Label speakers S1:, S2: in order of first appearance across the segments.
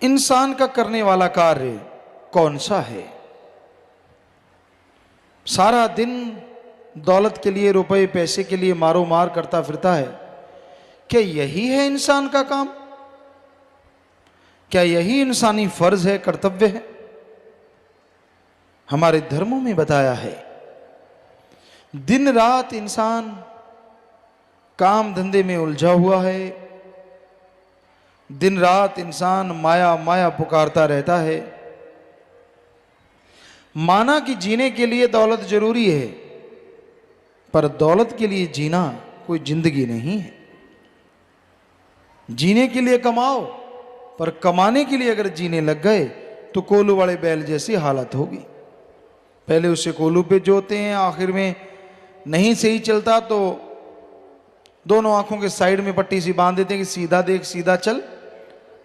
S1: इंसान का करने वाला कार्य कौन सा है? सारा दिन दौलत के लिए, रुपए पैसे के लिए मारो मार करता फिरता है। क्या यही है इंसान का काम? क्या यही इंसानी फर्ज है, कर्तव्य है? हमारे धर्मों में बताया है, दिन रात इंसान काम धंधे में उलझा हुआ है, दिन रात इंसान माया माया पुकारता रहता है। माना कि जीने के लिए दौलत जरूरी है, पर दौलत के लिए जीना कोई जिंदगी नहीं है। जीने के लिए कमाओ, पर कमाने के लिए अगर जीने लग गए तो कोलू वाले बैल जैसी हालत होगी। पहले उसे कोलू पे जोते हैं, आखिर में नहीं सही चलता तो दोनों आंखों के साइड में पट्टी सी बांध देते हैं कि सीधा देख, सीधा चल।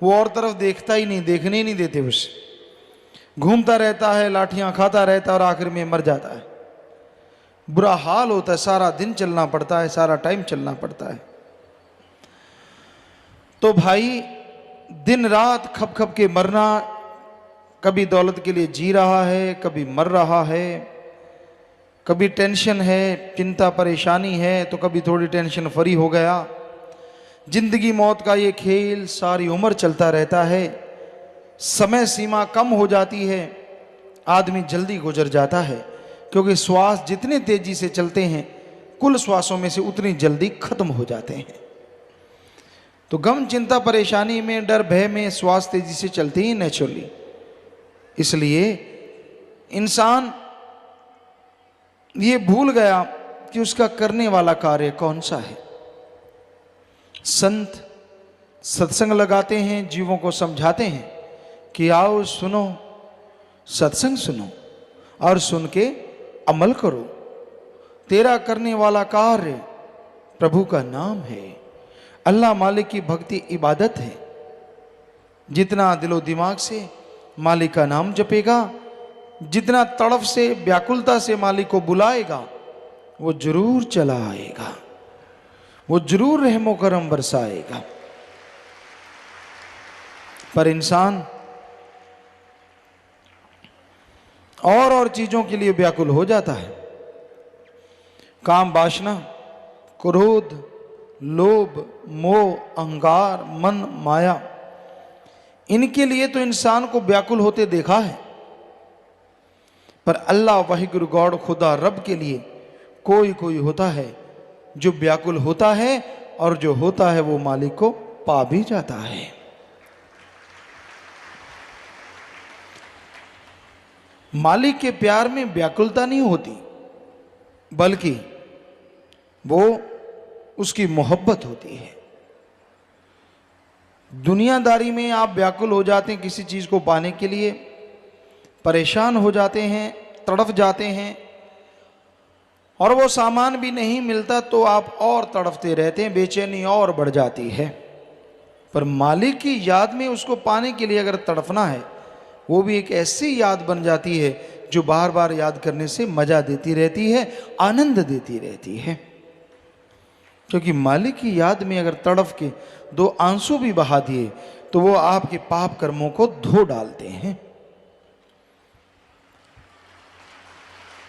S1: वो और तरफ देखता ही नहीं, देखने ही नहीं देते उसे। घूमता रहता है, लाठियां खाता रहता है और आखिर में मर जाता है। बुरा हाल होता है, सारा दिन चलना पड़ता है, सारा टाइम चलना पड़ता है। तो भाई दिन रात खप खप के मरना, कभी दौलत के लिए जी रहा है, कभी मर रहा है, कभी टेंशन है, चिंता परेशानी है, तो कभी थोड़ी टेंशन फ्री हो गया। जिंदगी मौत का ये खेल सारी उम्र चलता रहता है। समय सीमा कम हो जाती है, आदमी जल्दी गुजर जाता है, क्योंकि श्वास जितने तेजी से चलते हैं, कुल श्वासों में से उतनी जल्दी खत्म हो जाते हैं। तो गम, चिंता, परेशानी में, डर, भय में श्वास तेजी से चलती ही नेचुरली। इसलिए इंसान ये भूल गया कि उसका करने वाला कार्य कौन सा है। संत सत्संग लगाते हैं, जीवों को समझाते हैं कि आओ सुनो, सत्संग सुनो और सुन के अमल करो। तेरा करने वाला कार्य प्रभु का नाम है, अल्लाह मालिक की भक्ति इबादत है। जितना दिलो दिमाग से मालिक का नाम जपेगा, जितना तड़फ से, व्याकुलता से मालिक को बुलाएगा, वो जरूर चला आएगा, वो जरूर रहमो करम बरसाएगा। पर इंसान और चीजों के लिए व्याकुल हो जाता है। काम, वासना, क्रोध, लोभ, मोह, अहंकार, मन, माया, इनके लिए तो इंसान को व्याकुल होते देखा है। पर अल्लाह वाहिगुरु गॉड, खुदा रब के लिए कोई कोई होता है जो व्याकुल होता है, और जो होता है वो मालिक को पा भी जाता है। मालिक के प्यार में व्याकुलता नहीं होती, बल्कि वो उसकी मोहब्बत होती है। दुनियादारी में आप व्याकुल हो जाते हैं, किसी चीज को पाने के लिए परेशान हो जाते हैं, तड़फ जाते हैं, और वो सामान भी नहीं मिलता तो आप और तड़फते रहते हैं, बेचैनी और बढ़ जाती है। पर मालिक की याद में उसको पाने के लिए अगर तड़फना है, वो भी एक ऐसी याद बन जाती है जो बार बार याद करने से मजा देती रहती है, आनंद देती रहती है। क्योंकि मालिक की याद में अगर तड़फ के दो आंसू भी बहा दिए तो वो आपके पाप कर्मों को धो डालते हैं।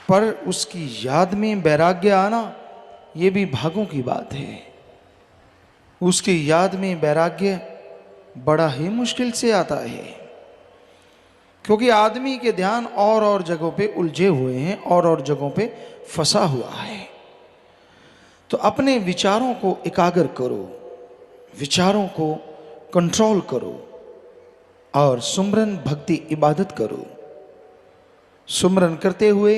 S1: पर उसकी याद में वैराग्य आना, ये भी भागों की बात है। उसकी याद में वैराग्य बड़ा ही मुश्किल से आता है, क्योंकि आदमी के ध्यान और जगहों पे उलझे हुए हैं, और जगहों पे फंसा हुआ है। तो अपने विचारों को एकाग्र करो, विचारों को कंट्रोल करो, और सुमरन, भक्ति, इबादत करो। सुमरन करते हुए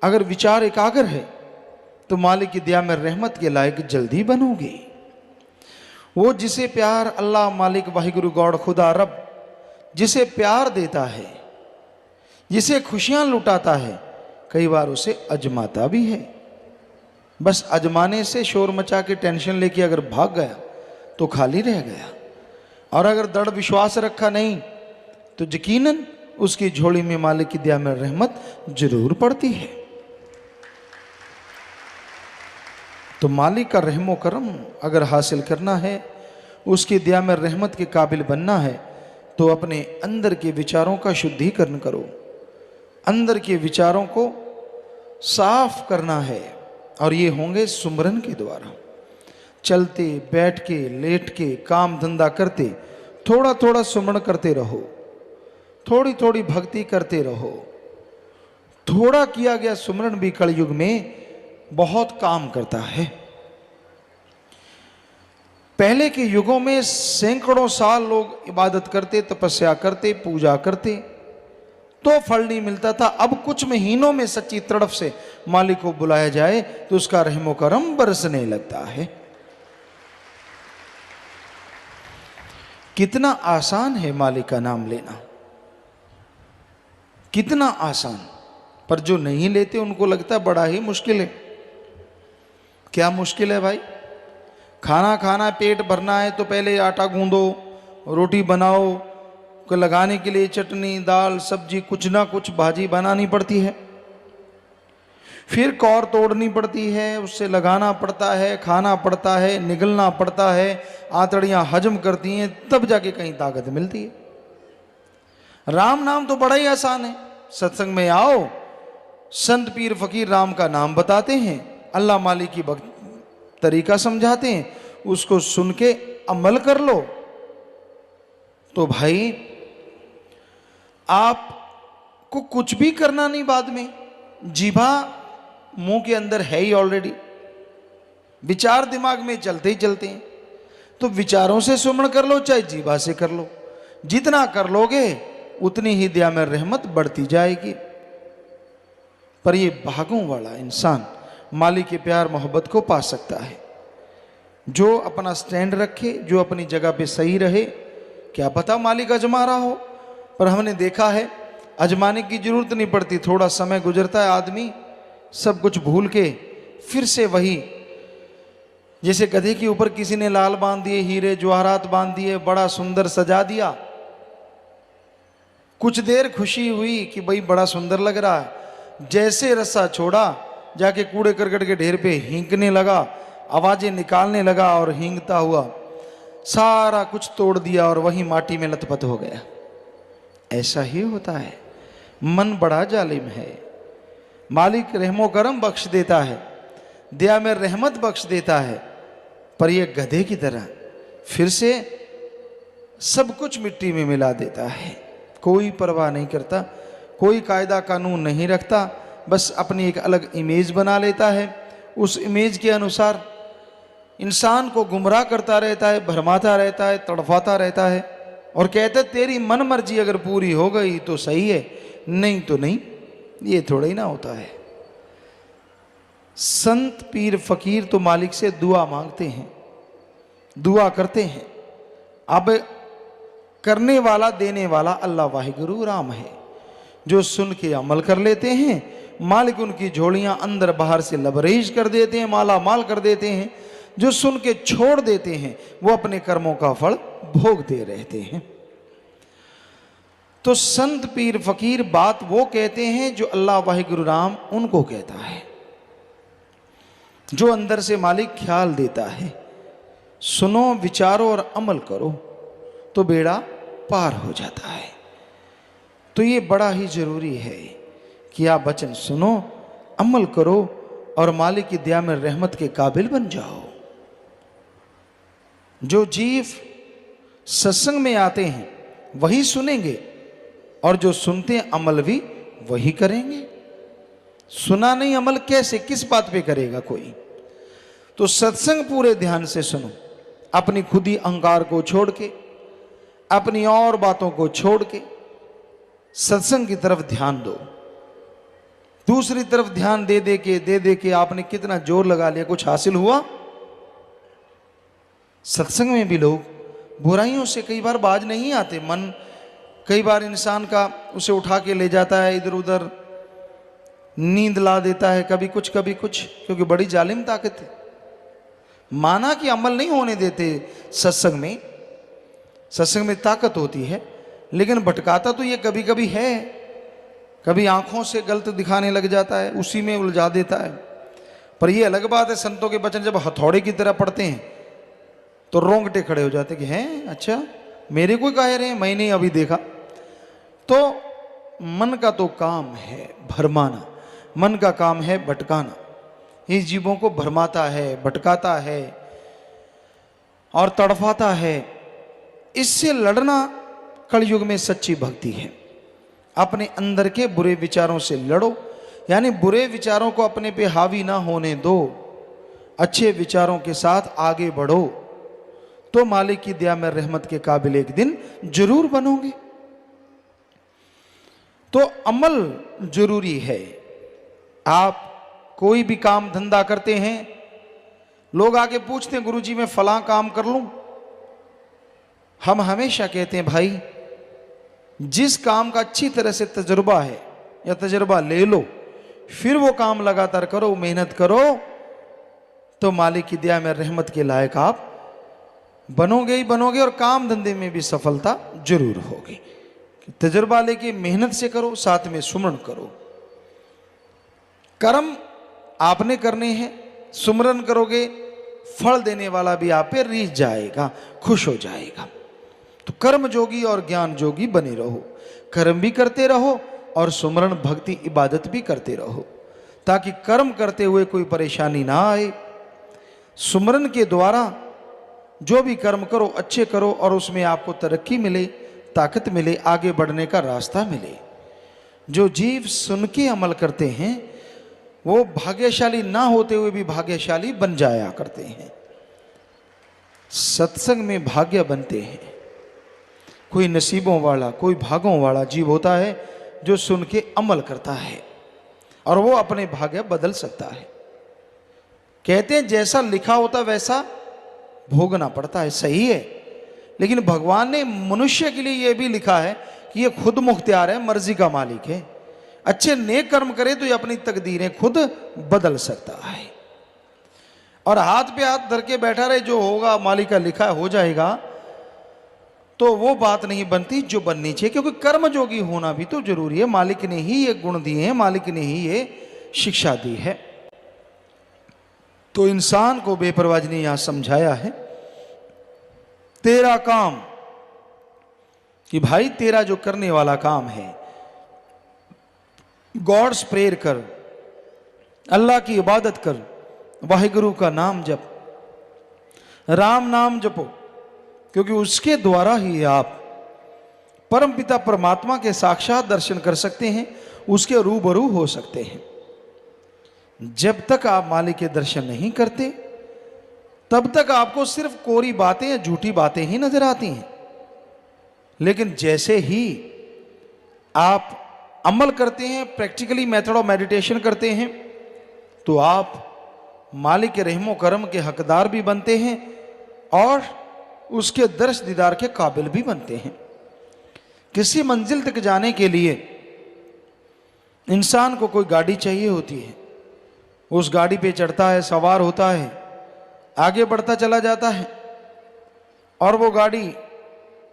S1: अगर विचार एकाग्र है तो मालिक की दया में रहमत के लायक जल्दी बनोगे। वो जिसे प्यार अल्लाह मालिक वाहिगुरु गॉड खुदा रब जिसे प्यार देता है, जिसे खुशियां लुटाता है, कई बार उसे अजमाता भी है। बस अजमाने से शोर मचा के टेंशन लेके अगर भाग गया तो खाली रह गया, और अगर दृढ़ विश्वास रखा नहीं तो यकीनन उसकी झोली में मालिक की दया में रहमत जरूर पड़ती है। तो मालिक का रहमो करम अगर हासिल करना है, उसकी दया में रहमत के काबिल बनना है, तो अपने अंदर के विचारों का शुद्धिकरण करो, अंदर के विचारों को साफ करना है। और ये होंगे सुमरन के द्वारा। चलते, बैठ के, लेट के, काम धंधा करते थोड़ा थोड़ा सुमरण करते रहो, थोड़ी थोड़ी भक्ति करते रहो। थोड़ा किया गया सुमरण भी कलयुग में बहुत काम करता है। पहले के युगों में सैकड़ों साल लोग इबादत करते, तपस्या करते, पूजा करते, तो फल नहीं मिलता था। अब कुछ महीनों में सच्ची तड़फ से मालिक को बुलाया जाए तो उसका रहमो करम बरसने लगता है। कितना आसान है मालिक का नाम लेना, कितना आसान। पर जो नहीं लेते उनको लगता है बड़ा ही मुश्किल है। क्या मुश्किल है भाई? खाना खाना, पेट भरना है तो पहले आटा गूंदो, रोटी बनाओ, को लगाने के लिए चटनी, दाल, सब्जी, कुछ ना कुछ भाजी बनानी पड़ती है, फिर कौर तोड़नी पड़ती है, उससे लगाना पड़ता है, खाना पड़ता है, निगलना पड़ता है, आंतड़ियां हजम करती हैं, तब जाके कहीं ताकत मिलती है। राम नाम तो बड़ा ही आसान है। सत्संग में आओ, संत पीर फकीर राम का नाम बताते हैं, अल्लाह मालिक की तरीका समझाते हैं, उसको सुन के अमल कर लो तो भाई आपको कुछ भी करना नहीं। बाद में जीभा मुंह के अंदर है ही ऑलरेडी, विचार दिमाग में चलते ही चलते हैं, तो विचारों से सुमरण कर लो चाहे जीभा से कर लो। जितना कर लोगे उतनी ही दया में रहमत बढ़ती जाएगी। पर ये भागों वाला इंसान मालिक के प्यार मोहब्बत को पा सकता है जो अपना स्टैंड रखे, जो अपनी जगह पे सही रहे। क्या पता मालिक आजमा रहा हो, पर हमने देखा है आजमाने की जरूरत नहीं पड़ती। थोड़ा समय गुजरता है, आदमी सब कुछ भूल के फिर से वही, जैसे गधे के ऊपर किसी ने लाल बांध दिए, हीरे जवाहरात बांध दिए, बड़ा सुंदर सजा दिया, कुछ देर खुशी हुई कि भाई बड़ा सुंदर लग रहा है, जैसे रस्सा छोड़ा जाके कूड़े करकट के ढेर पे हींकने लगा, आवाजें निकालने लगा और हींगता हुआ सारा कुछ तोड़ दिया और वही माटी में लथपथ हो गया। ऐसा ही होता है, मन बड़ा जालिम है। मालिक रहमो करम बख्श देता है, दया में रहमत बख्श देता है, पर यह गधे की तरह फिर से सब कुछ मिट्टी में मिला देता है। कोई परवाह नहीं करता, कोई कायदा कानून नहीं रखता, बस अपनी एक अलग इमेज बना लेता है। उस इमेज के अनुसार इंसान को गुमराह करता रहता है, भरमाता रहता है, तड़फाता रहता है और कहते तेरी मन मर्जी अगर पूरी हो गई तो सही है, नहीं तो नहीं। ये थोड़ा ही ना होता है। संत पीर फकीर तो मालिक से दुआ मांगते हैं, दुआ करते हैं। अब करने वाला, देने वाला अल्लाह वाहिगुरु राम है। जो सुन के अमल कर लेते हैं, मालिक उनकी झोलियां अंदर बाहर से लबरेज कर देते हैं, माला माल कर देते हैं। जो सुन के छोड़ देते हैं वो अपने कर्मों का फल भोगते रहते हैं। तो संत पीर फकीर बात वो कहते हैं जो अल्लाह वाहिगुरु राम उनको कहता है, जो अंदर से मालिक ख्याल देता है। सुनो, विचारो और अमल करो तो बेड़ा पार हो जाता है। तो ये बड़ा ही जरूरी है कि आप वचन सुनो, अमल करो और मालिक की दया में रहमत के काबिल बन जाओ। जो जीव सत्संग में आते हैं वही सुनेंगे और जो सुनते हैं अमल भी वही करेंगे। सुना नहीं अमल कैसे, किस बात पे करेगा कोई? तो सत्संग पूरे ध्यान से सुनो, अपनी खुदी अहंकार को छोड़ के, अपनी और बातों को छोड़ के सत्संग की तरफ ध्यान दो। दूसरी तरफ ध्यान दे दे के आपने कितना जोर लगा लिया, कुछ हासिल हुआ? सत्संग में भी लोग बुराइयों से कई बार बाज नहीं आते। मन कई बार इंसान का उसे उठा के ले जाता है, इधर उधर नींद ला देता है, कभी कुछ कभी कुछ, क्योंकि बड़ी जालिम ताकत है। माना कि अमल नहीं होने देते सत्संग में, सत्संग में ताकत होती है, लेकिन भटकाता तो ये कभी कभी है। कभी आंखों से गलत दिखाने लग जाता है, उसी में उलझा देता है। पर ये अलग बात है, संतों के वचन जब हथौड़े की तरह पड़ते हैं तो रोंगटे खड़े हो जाते कि हैं अच्छा, मेरे को कह रहे हैं, मैंने अभी देखा। तो मन का तो काम है भरमाना, मन का काम है भटकाना। इस जीवों को भरमाता है, भटकाता है और तड़फाता है। इससे लड़ना कलयुग में सच्ची भक्ति है। अपने अंदर के बुरे विचारों से लड़ो, यानी बुरे विचारों को अपने पे हावी ना होने दो, अच्छे विचारों के साथ आगे बढ़ो, तो मालिक की दया में रहमत के काबिल एक दिन जरूर बनोगे। तो अमल जरूरी है। आप कोई भी काम धंधा करते हैं, लोग आके पूछते हैं गुरुजी मैं फलां काम कर लूं। हम हमेशा कहते हैं भाई जिस काम का अच्छी तरह से तजुर्बा है या तजुर्बा ले लो, फिर वो काम लगातार करो, मेहनत करो, तो मालिक की दया में रहमत के लायक आप बनोगे ही बनोगे और काम धंधे में भी सफलता जरूर होगी। तजुर्बा लेके मेहनत से करो, साथ में सुमरण करो। कर्म आपने करने हैं, सुमरन करोगे, फल देने वाला भी आप पे रीझ जाएगा, खुश हो जाएगा। तो कर्म जोगी और ज्ञान जोगी बने रहो, कर्म भी करते रहो और सुमरण भक्ति इबादत भी करते रहो, ताकि कर्म करते हुए कोई परेशानी ना आए। सुमरन के द्वारा जो भी कर्म करो अच्छे करो और उसमें आपको तरक्की मिले, ताकत मिले, आगे बढ़ने का रास्ता मिले। जो जीव सुन के अमल करते हैं वो भाग्यशाली ना होते हुए भी भाग्यशाली बन जाया करते हैं। सत्संग में भाग्य बनते हैं। कोई नसीबों वाला, कोई भागों वाला जीव होता है जो सुन के अमल करता है और वो अपने भाग्य बदल सकता है। कहते हैं जैसा लिखा होता वैसा भोगना पड़ता है, सही है, लेकिन भगवान ने मनुष्य के लिए यह भी लिखा है कि ये खुद मुख्तियार है, मर्जी का मालिक है। अच्छे नेक कर्म करे तो ये अपनी तकदीरें खुद बदल सकता है। और हाथ पे हाथ धर के बैठा रहे, जो होगा मालिक का लिखा हो जाएगा, तो वो बात नहीं बनती जो बननी चाहिए। क्योंकि कर्म जोगी होना भी तो जरूरी है। मालिक ने ही ये गुण दिए हैं, मालिक ने ही ये शिक्षा दी है। तो इंसान को बेपरवाह ने यहां समझाया है, तेरा काम, कि भाई तेरा जो करने वाला काम है, गॉड्स प्रेयर कर, अल्लाह की इबादत कर, वाहिगुरु का नाम जप, राम नाम जपो, क्योंकि उसके द्वारा ही आप परमपिता परमात्मा के साक्षात दर्शन कर सकते हैं, उसके रूबरू हो सकते हैं। जब तक आप मालिक के दर्शन नहीं करते तब तक आपको सिर्फ कोरी बातें या झूठी बातें ही नजर आती हैं। लेकिन जैसे ही आप अमल करते हैं, प्रैक्टिकली मेथड ऑफ मेडिटेशन करते हैं, तो आप मालिक के रहमो करम के हकदार भी बनते हैं और उसके दर्श दीदार के काबिल भी बनते हैं। किसी मंजिल तक जाने के लिए इंसान को कोई गाड़ी चाहिए होती है, उस गाड़ी पे चढ़ता है, सवार होता है, आगे बढ़ता चला जाता है और वो गाड़ी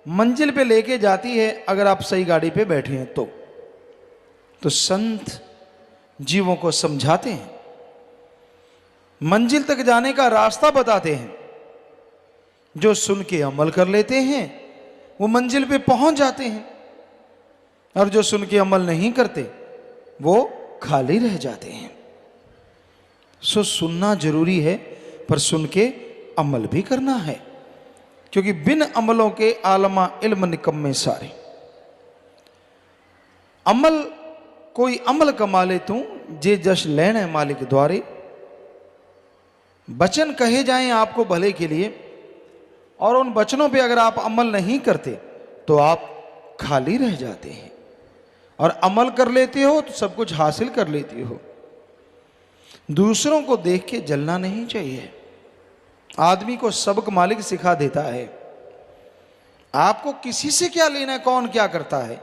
S1: मंजिल पे लेके जाती है, अगर आप सही गाड़ी पे बैठे हैं तो संत जीवों को समझाते हैं, मंजिल तक जाने का रास्ता बताते हैं। जो सुन के अमल कर लेते हैं वो मंजिल पे पहुंच जाते हैं, और जो सुन के अमल नहीं करते वो खाली रह जाते हैं। सो सुनना जरूरी है, पर सुन के अमल भी करना है, क्योंकि बिन अमलों के आलमा इल्म निकम्मे सारे। अमल कोई अमल कमा ले तू जे जश लेने मालिक द्वारे। वचन कहे जाएं आपको भले के लिए, और उन वचनों पे अगर आप अमल नहीं करते तो आप खाली रह जाते हैं, और अमल कर लेते हो तो सब कुछ हासिल कर लेते हो। दूसरों को देख के जलना नहीं चाहिए। आदमी को सबक मालिक सिखा देता है। आपको किसी से क्या लेना है, कौन क्या करता है,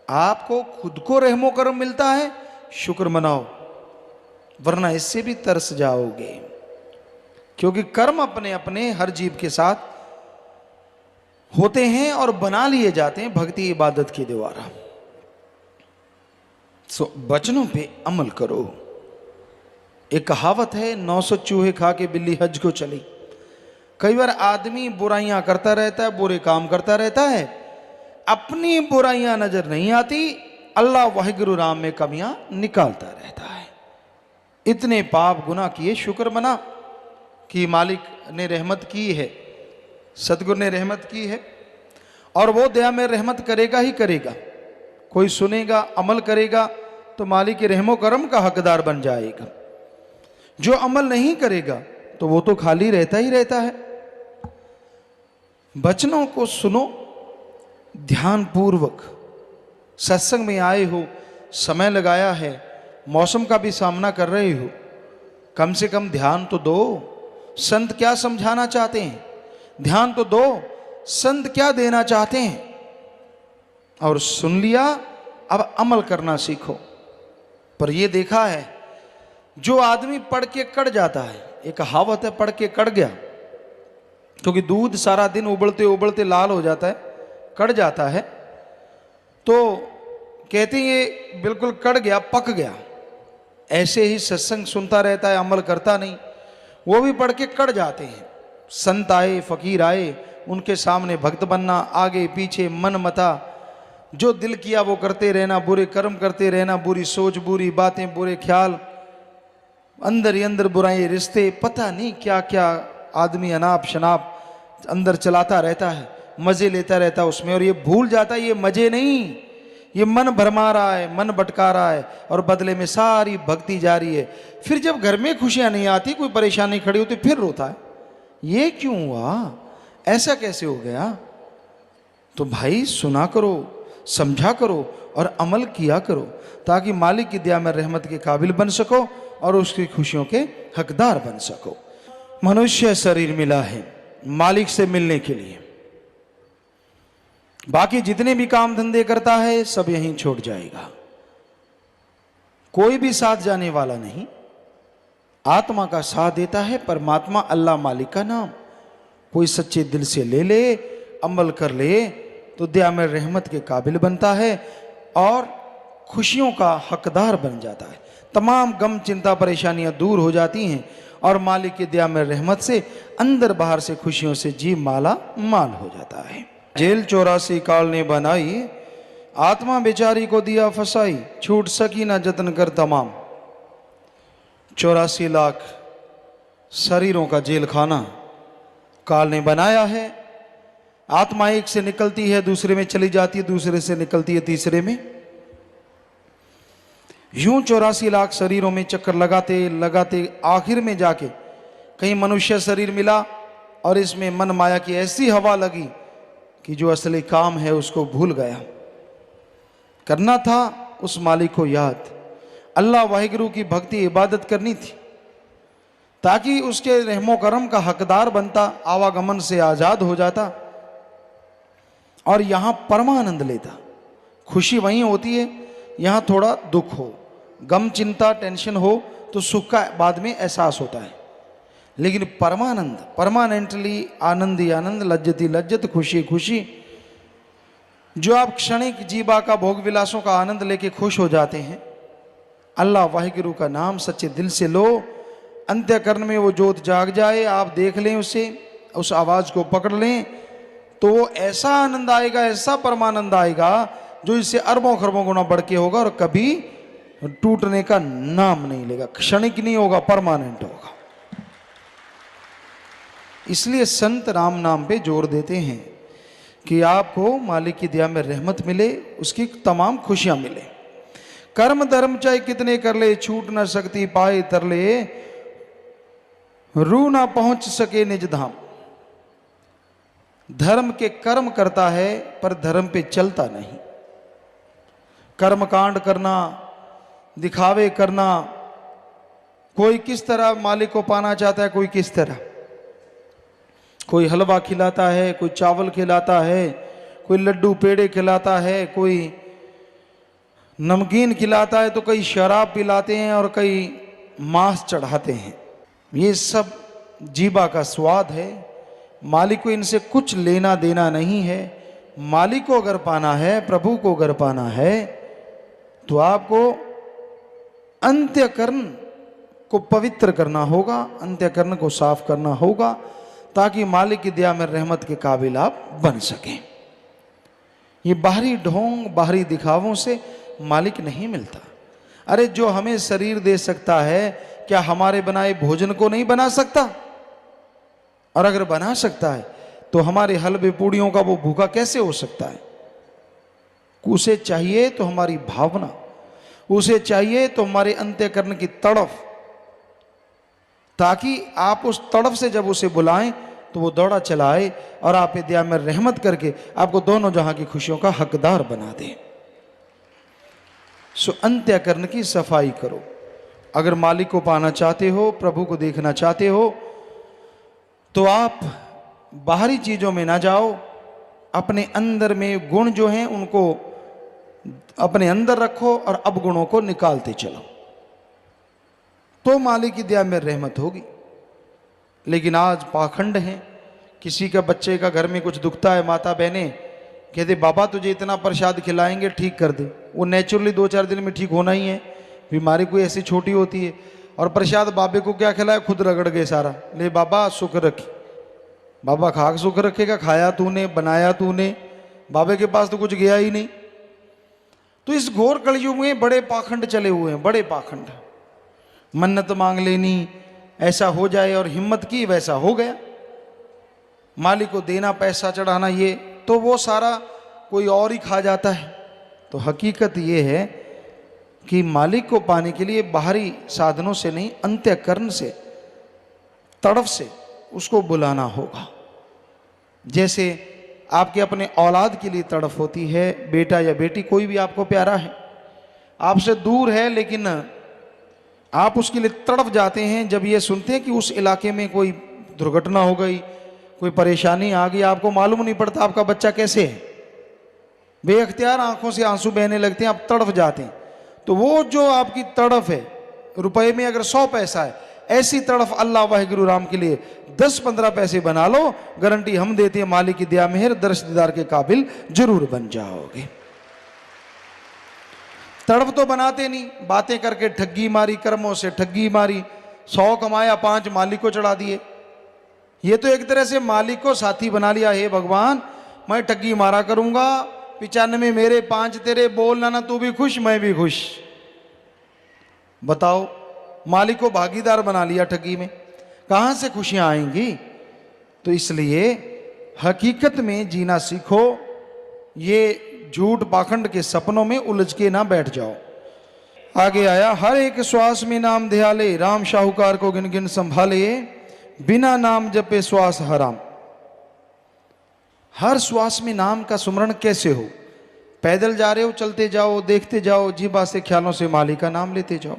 S1: आपको खुद को रहमो करम मिलता है, शुक्र मनाओ, वरना इससे भी तरस जाओगे। क्योंकि कर्म अपने अपने हर जीव के साथ होते हैं और बना लिए जाते हैं भक्ति इबादत के द्वारा। सो वचनों पे अमल करो। एक कहावत है, 900 चूहे खा के बिल्ली हज को चली। कई बार आदमी बुराइयां करता रहता है, बुरे काम करता रहता है, अपनी बुराइयां नजर नहीं आती, अल्लाह वाहिगुरु राम में कमियां निकालता रहता है। इतने पाप गुनाह किए, शुक्र मना कि मालिक ने रहमत की है, सतगुरु ने रहमत की है, और वो दया में रहमत करेगा ही करेगा। कोई सुनेगा, अमल करेगा तो मालिक के रहमो करम का हकदार बन जाएगा। जो अमल नहीं करेगा तो वो तो खाली रहता ही रहता है। वचनों को सुनो ध्यान पूर्वक। सत्संग में आए हो, समय लगाया है, मौसम का भी सामना कर रहे हो, कम से कम ध्यान तो दो। संत क्या समझाना चाहते हैं, ध्यान तो दो। संत क्या देना चाहते हैं, और सुन लिया, अब अमल करना सीखो। पर ये देखा है, जो आदमी पढ़ के कड़ जाता है, एक कहावत है, पढ़ के कड़ गया, क्योंकि दूध सारा दिन उबलते उबलते लाल हो जाता है, कड़ जाता है, तो कहते हैं ये बिल्कुल कड़ गया, पक गया। ऐसे ही सत्संग सुनता रहता है, अमल करता नहीं, वो भी पढ़ के कड़ जाते हैं। संत आए, फकीर आए, उनके सामने भक्त बनना, आगे पीछे मन मता, जो दिल किया वो करते रहना, बुरे कर्म करते रहना, बुरी सोच, बुरी बातें, बुरे ख्याल, अंदर ही अंदर बुराई, रिश्ते, पता नहीं क्या क्या आदमी अनाप शनाप अंदर चलाता रहता है, मजे लेता रहता है उसमें, और ये भूल जाता है ये मजे नहीं, ये मन भरमा रहा है, मन भटका रहा है, और बदले में सारी भक्ति जारी है। फिर जब घर में खुशियां नहीं आती, कोई परेशानी खड़ी होती, फिर रोता है, ये क्यों हुआ, ऐसा कैसे हो गया। तो भाई सुना करो, समझा करो और अमल किया करो, ताकि मालिक की दया में रहमत के काबिल बन सको और उसकी खुशियों के हकदार बन सको। मनुष्य शरीर मिला है मालिक से मिलने के लिए, बाकी जितने भी काम धंधे करता है सब यहीं छोड़ जाएगा, कोई भी साथ जाने वाला नहीं। आत्मा का साथ देता है परमात्मा, अल्लाह मालिक का नाम। कोई सच्चे दिल से ले ले, अमल कर ले, तो दया में रहमत के काबिल बनता है और खुशियों का हकदार बन जाता है। तमाम गम चिंता परेशानियां दूर हो जाती हैं और मालिक की दया में रहमत से अंदर बाहर से खुशियों से जी माला माल हो जाता है। जेल 84 काल ने बनाई, आत्मा बेचारी को दिया फसाई, छूट सकी ना जतन कर तमाम। 84 लाख शरीरों का जेल खाना काल ने बनाया है। आत्मा एक से निकलती है, दूसरे में चली जाती है, दूसरे से निकलती है तीसरे में। यूं 84 लाख शरीरों में चक्कर लगाते लगाते आखिर में जाके कहीं मनुष्य शरीर मिला, और इसमें मन माया की ऐसी हवा लगी कि जो असली काम है उसको भूल गया। करना था उस मालिक को याद, अल्लाह वाहिगुरु की भक्ति इबादत करनी थी, ताकि उसके रहमो करम का हकदार बनता, आवागमन से आजाद हो जाता और यहां परमानंद लेता। खुशी वहीं होती है, यहां थोड़ा दुख हो, गम चिंता टेंशन हो तो सुख का बाद में एहसास होता है, लेकिन परमानंद, परमानेंटली आनंद ही आनंद, लज्जत ही लज्जत, खुशी खुशी, जो आप क्षणिक जीवा का भोग विलासों का आनंद लेके खुश हो जाते हैं, अल्लाह वाहिगुरु का नाम सच्चे दिल से लो, अंत्यकरण में वो जोत जाग जाए, आप देख लें उसे, उस आवाज को पकड़ लें, तो वो ऐसा आनंद आएगा, ऐसा परमानंद आएगा जो इससे अरबों खरबों गुना बढ़ के होगा और कभी टूटने का नाम नहीं लेगा, क्षणिक नहीं होगा, परमानेंट होगा। इसलिए संत राम नाम पे जोर देते हैं कि आपको मालिक की दया में रहमत मिले, उसकी तमाम खुशियां मिले। कर्म धर्म चाहे कितने कर ले, छूट न सकती पाए तरले, रू ना पहुंच सके निज धाम। धर्म के कर्म करता है पर धर्म पे चलता नहीं। कर्म कांड करना, दिखावे करना, कोई किस तरह मालिक को पाना चाहता है, कोई किस तरह, कोई हलवा खिलाता है, कोई चावल खिलाता है, कोई लड्डू पेड़े खिलाता है, कोई नमकीन खिलाता है, तो कई शराब पिलाते हैं और कई मांस चढ़ाते हैं। ये सब जीवा का स्वाद है, मालिक को इनसे कुछ लेना देना नहीं है। मालिक को अगर पाना है, प्रभु को अगर पाना है, तो आपको अंत्यकरण को पवित्र करना होगा, अंत्यकरण को साफ करना होगा, ताकि मालिक की दया में रहमत के काबिल आप बन सकें। ये बाहरी ढोंग, बाहरी दिखावों से मालिक नहीं मिलता। अरे जो हमें शरीर दे सकता है, क्या हमारे बनाए भोजन को नहीं बना सकता? और अगर बना सकता है तो हमारे हलवे पूड़ियों का वो भूखा कैसे हो सकता है? उसे चाहिए तो हमारी भावना, उसे चाहिए तो हमारे अंतःकरण की तड़फ, ताकि आप उस तड़फ से जब उसे बुलाएं तो वो दौड़ा चलाए और आप दया में रहमत करके आपको दोनों जहां की खुशियों का हकदार बना दे। सो अंतःकरण की सफाई करो। अगर मालिक को पाना चाहते हो, प्रभु को देखना चाहते हो, तो आप बाहरी चीजों में ना जाओ, अपने अंदर में गुण जो हैं उनको अपने अंदर रखो और अवगुणों को निकालते चलो, तो मालिक की दया में रहमत होगी। लेकिन आज पाखंड है। किसी का बच्चे का घर में कुछ दुखता है, माता बहनें कहते बाबा तुझे इतना प्रसाद खिलाएंगे ठीक कर दे। वो नेचुरली 2-4 दिन में ठीक होना ही है, बीमारी कोई ऐसी छोटी होती है। और प्रसाद बाबे को क्या खिलाया, खुद रगड़ गए सारा, ले बाबा सुख रखी। बाबा खाक सुख रखेगा, खाया तूने, बनाया तूने, बाबे के पास तो कुछ गया ही नहीं। तो इस घोर कलयुग में बड़े पाखंड चले हुए हैं, बड़े पाखंड। मन्नत मांग लेनी, ऐसा हो जाए, और हिम्मत की वैसा हो गया। मालिक को देना, पैसा चढ़ाना, ये तो वो सारा कोई और ही खा जाता है। तो हकीकत ये है कि मालिक को पाने के लिए बाहरी साधनों से नहीं, अंतःकरण से, तड़फ से उसको बुलाना होगा। जैसे आपके अपने औलाद के लिए तड़फ होती है, बेटा या बेटी कोई भी आपको प्यारा है, आपसे दूर है, लेकिन आप उसके लिए तड़फ जाते हैं जब ये सुनते हैं कि उस इलाके में कोई दुर्घटना हो गई, कोई परेशानी आ गई। आपको मालूम नहीं पड़ता आपका बच्चा कैसे है, बेअख्तियार आंखों से आंसू बहने लगते हैं, आप तड़फ जाते हैं। तो वो जो आपकी तड़फ है, रुपए में अगर 100 पैसा है, ऐसी तड़फ अल्लाह वाहिगुरु राम के लिए 10-15 पैसे बना लो, गारंटी हम देते हैं मालिक की दया मेहर दर्श दीदार के काबिल जरूर बन जाओगे। तड़फ तो बनाते नहीं, बातें करके ठगी मारी, कर्मों से ठगी मारी, 100 कमाया 5 मालिक को चढ़ा दिए। ये तो एक तरह से मालिक को साथी बना लिया। हे भगवान, मैं ठगी मारा करूंगा, 95 मेरे 5 तेरे, बोलना ना तू भी खुश मैं भी खुश। बताओ, मालिक को भागीदार बना लिया ठगी में, कहां से खुशियां आएंगी? तो इसलिए हकीकत में जीना सीखो। ये झूठ पाखंड के सपनों में उलझ के ना बैठ जाओ। आगे आया, हर एक श्वास में नाम ध्याले, राम शाहूकार को गिन गिन संभाले, बिना नाम जपे श्वास हराम। हर श्वास में नाम का सुमरण कैसे हो? पैदल जा रहे हो, चलते जाओ, देखते जाओ, जीभा से ख्यालों से मालिक का नाम लेते जाओ।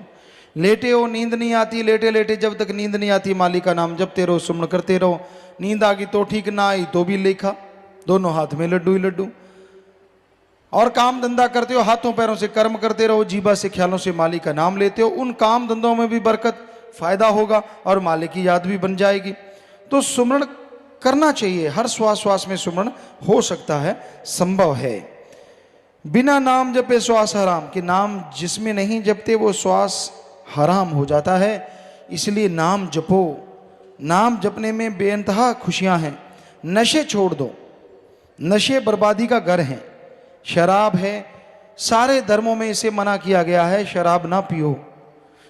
S1: लेटे हो, नींद नहीं आती, लेटे लेटे जब तक नींद नहीं आती मालिक का नाम जपते रहो, सुमरण करते रहो। नींद आ गई तो ठीक, ना आई तो भी लेखा, दोनों हाथ में लड्डू ही लड्डू। और काम धंधा करते हो, हाथों पैरों से कर्म करते रहो, जीभा से ख्यालों से मालिक का नाम लेते हो। उन काम धंधों में भी बरकत, फायदा होगा और मालिक की याद भी बन जाएगी। तो सुमरण करना चाहिए, हर श्वास श्वास में सुमरण हो सकता है, संभव है। बिना नाम जपे श्वास हराम, कि नाम जिसमें नहीं जपते वो श्वास हराम हो जाता है। इसलिए नाम जपो। नाम जपने में बेइंतहा खुशियां हैं। नशे छोड़ दो, नशे बर्बादी का घर हैं। शराब है, सारे धर्मों में इसे मना किया गया है, शराब ना पियो।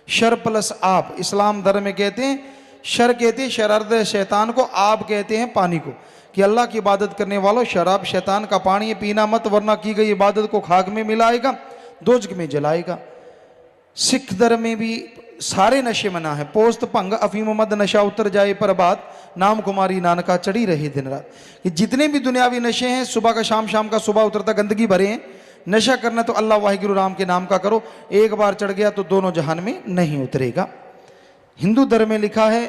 S1: शर प्लस आप, इस्लाम धर्म में कहते हैं, शर कहते हैं शरारत शैतान को, आप कहते हैं पानी को, कि अल्लाह की इबादत करने वालों, शराब शैतान का पानी है, पीना मत, वरना की गई इबादत को खाक में मिलाएगा, दोजख में जलाएगा। सिख धर्म में भी सारे नशे मना है। पोस्त भंग अफीम मद नशा उतर जाए पर बात, नाम कुमारी नानका चढ़ी रही दिन रात। कि जितने भी दुनियावी नशे हैं, सुबह का शाम, शाम का सुबह उतरता, गंदगी भरे हैं। नशा करना तो अल्लाह वाहिगुरु राम के नाम का करो, एक बार चढ़ गया तो दोनों जहान में नहीं उतरेगा। हिंदू धर्म में लिखा है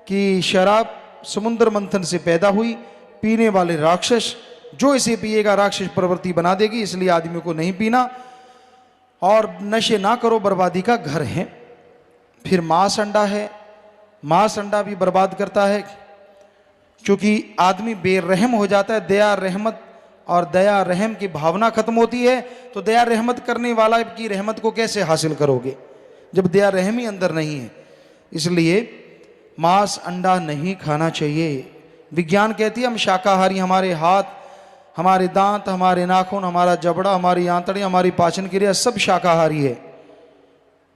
S1: कि शराब समुद्र मंथन से पैदा हुई, पीने वाले राक्षस, जो इसे पिएगा राक्षस प्रवृत्ति बना देगी, इसलिए आदमी को नहीं पीना। और नशे ना करो, बर्बादी का घर है। फिर मांस अंडा है, मांस अंडा भी बर्बाद करता है, क्योंकि आदमी बेरहम हो जाता है। दया रहमत और दया रहम की भावना खत्म होती है, तो दया रहमत करने वाला की रहमत को कैसे हासिल करोगे जब दया रहम ही अंदर नहीं है? इसलिए मांस अंडा नहीं खाना चाहिए। विज्ञान कहती है हम शाकाहारी, हमारे हाथ, हमारे दांत, हमारे नाखून, हमारा जबड़ा, हमारी आंतड़ी, हमारी पाचन क्रिया सब शाकाहारी है।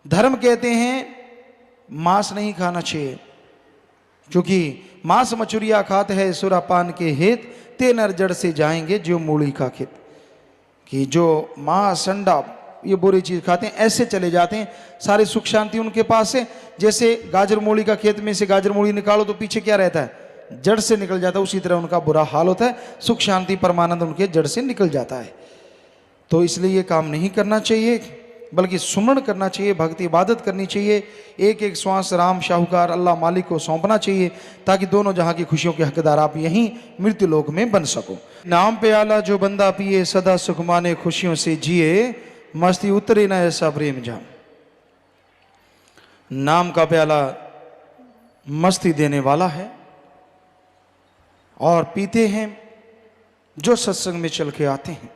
S1: धर्म कहते हैं मांस नहीं खाना चाहिए, क्योंकि मांस मचुरिया खाते है सुरापान के हेत, ते नर जड़ से जाएंगे जो मूली का खेत। कि जो मांस अंडा ये बुरी चीज खाते हैं ऐसे चले जाते हैं, सारे सुख शांति उनके पास है। जैसे गाजर मूली का खेत में से गाजर मूली निकालो तो पीछे क्या रहता है, जड़ से निकल जाता है, उसी तरह उनका बुरा हाल होता है, सुख शांति परमानंद उनके जड़ से निकल जाता है। तो इसलिए ये काम नहीं करना चाहिए, बल्कि सुमरण करना चाहिए, भक्ति इबादत करनी चाहिए। एक एक श्वास राम शाहूकार अल्लाह मालिक को सौंपना चाहिए, ताकि दोनों जहां की खुशियों के हकदार आप यहीं मृत्यु लोक में बन सको। नाम पे आला जो बंदा पिए, सदा सुख माने खुशियों से जिए, मस्ती उतरे ना ऐसा प्रेम जाम। नाम का प्याला मस्ती देने वाला है, और पीते हैं जो सत्संग में चल के आते हैं।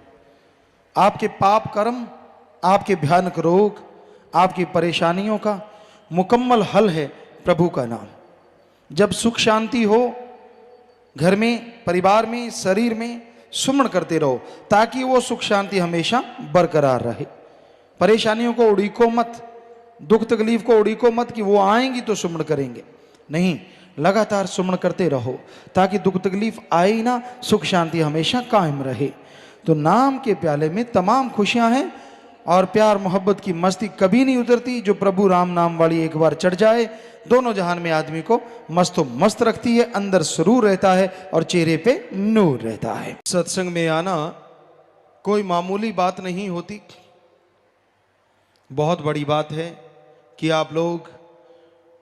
S1: आपके पाप कर्म, आपके भयानक रोग, आपकी परेशानियों का मुकम्मल हल है प्रभु का नाम। जब सुख शांति हो घर में, परिवार में, शरीर में, सुमरण करते रहो, ताकि वो सुख शांति हमेशा बरकरार रहे। परेशानियों को उड़ीको मत, दुख तकलीफ को उड़ीको मत कि वो आएंगी तो सुमरण करेंगे, नहीं, लगातार सुमरण करते रहो, ताकि दुख तकलीफ आए ही ना, सुख शांति हमेशा कायम रहे। तो नाम के प्याले में तमाम खुशियां हैं, और प्यार मोहब्बत की मस्ती कभी नहीं उतरती। जो प्रभु राम नाम वाली एक बार चढ़ जाए, दोनों जहान में आदमी को मस्तो मस्त रखती है, अंदर सुरूर रहता है और चेहरे पे नूर रहता है। सत्संग में आना कोई मामूली बात नहीं होती, बहुत बड़ी बात है कि आप लोग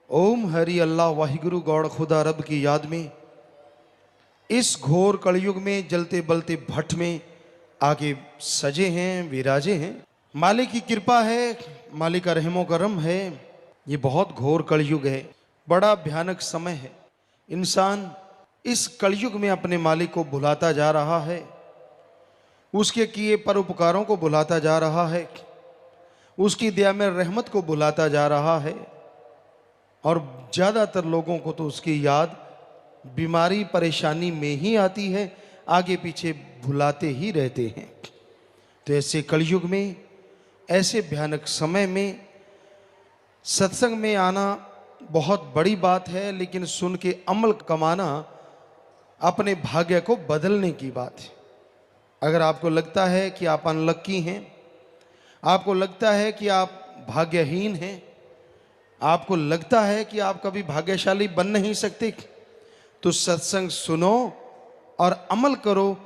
S1: ओम हरि अल्लाह वाहिगुरु गौड़ खुदा रब की याद में इस घोर कलयुग में जलते बलते भट्ट में आगे सजे हैं, विराजे हैं। मालिक की कृपा है, मालिक का रहमो करम है। ये बहुत घोर कलयुग है, बड़ा भयानक समय है। इंसान इस कलयुग में अपने मालिक को भुलाता जा रहा है, उसके किए परोपकारों को भुलाता जा रहा है, उसकी दया में रहमत को भुलाता जा रहा है। और ज़्यादातर लोगों को तो उसकी याद बीमारी परेशानी में ही आती है, आगे पीछे भुलाते ही रहते हैं। तो ऐसे कलयुग में, ऐसे भयानक समय में सत्संग में आना बहुत बड़ी बात है, लेकिन सुन के अमल कमाना अपने भाग्य को बदलने की बात है। अगर आपको लगता है कि आप अनलक्की हैं, आपको लगता है कि आप भाग्यहीन हैं, आपको लगता है कि आप कभी भाग्यशाली बन नहीं सकते, तो सत्संग सुनो और अमल करो,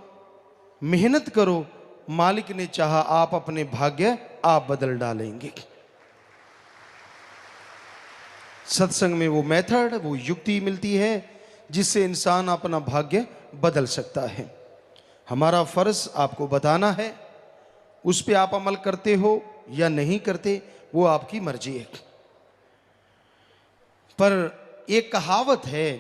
S1: मेहनत करो। मालिक ने चाहा आप अपने भाग्य आप बदल डालेंगे। सत्संग में वो मेथड, वो युक्ति मिलती है जिससे इंसान अपना भाग्य बदल सकता है। हमारा फर्ज आपको बताना है, उस पे आप अमल करते हो या नहीं करते वो आपकी मर्जी है। पर एक कहावत है,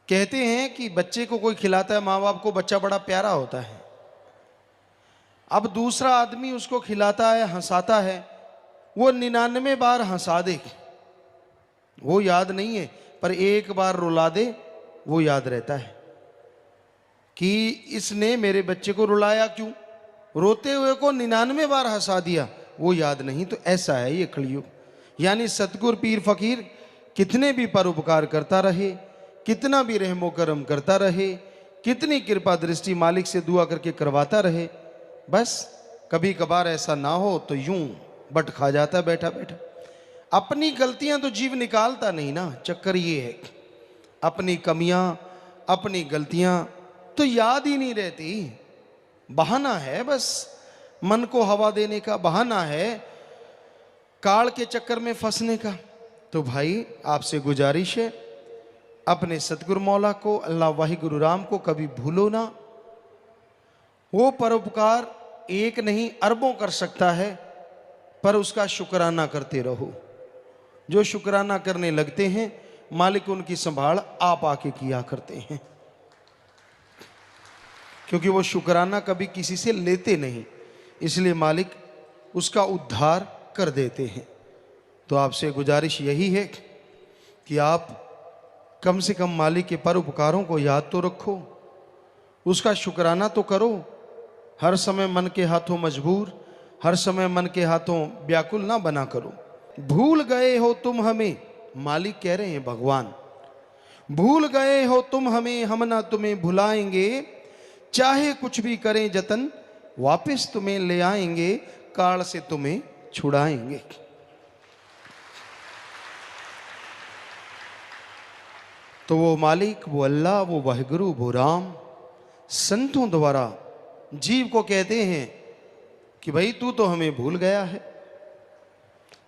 S1: कहते हैं कि बच्चे को कोई खिलाता है माँ बाप को, बच्चा बड़ा प्यारा होता है। अब दूसरा आदमी उसको खिलाता है, हंसाता है, वो 99 बार हंसा दे, वो याद नहीं है, पर एक बार रुला दे वो याद रहता है कि इसने मेरे बच्चे को रुलाया क्यों, रोते हुए को 99 बार हंसा दिया, वो याद नहीं। तो ऐसा है ये कलयुग। यानी सतगुर पीर फकीर कितने भी परोपकार करता रहे, कितना भी रहमो करम करता रहे, कितनी कृपा दृष्टि मालिक से दुआ करके करवाता रहे, बस कभी कभार ऐसा ना हो तो यूं बट खा जाता बैठा बैठा। अपनी गलतियां तो जीव निकालता नहीं ना, चक्कर ये है अपनी कमियां, अपनी गलतियां तो याद ही नहीं रहती। बहाना है, बस मन को हवा देने का बहाना है, काल के चक्कर में फंसने का। तो भाई आपसे गुजारिश है, अपने सतगुरु मौला को, अल्लाह वाहिगुरु राम को कभी भूलो ना। वो परोपकार एक नहीं अरबों कर सकता है, पर उसका शुक्राना करते रहो। जो शुक्राना करने लगते हैं मालिक उनकी संभाल आप आके किया करते हैं, क्योंकि वो शुक्राना कभी किसी से लेते नहीं, इसलिए मालिक उसका उद्धार कर देते हैं। तो आपसे गुजारिश यही है कि आप कम से कम मालिक के परोपकारों को याद तो रखो, उसका शुक्राना तो करो। हर समय मन के हाथों मजबूर, हर समय मन के हाथों व्याकुल ना बना करो। भूल गए हो तुम हमें, मालिक कह रहे हैं भगवान, भूल गए हो तुम हमें, हम ना तुम्हें भुलाएंगे। चाहे कुछ भी करें जतन, वापस तुम्हें ले आएंगे, काल से तुम्हें छुड़ाएंगे। तो वो मालिक, वो अल्लाह, वो वाहिगुरु, वो राम संतों द्वारा जीव को कहते हैं कि भाई तू तो हमें भूल गया है,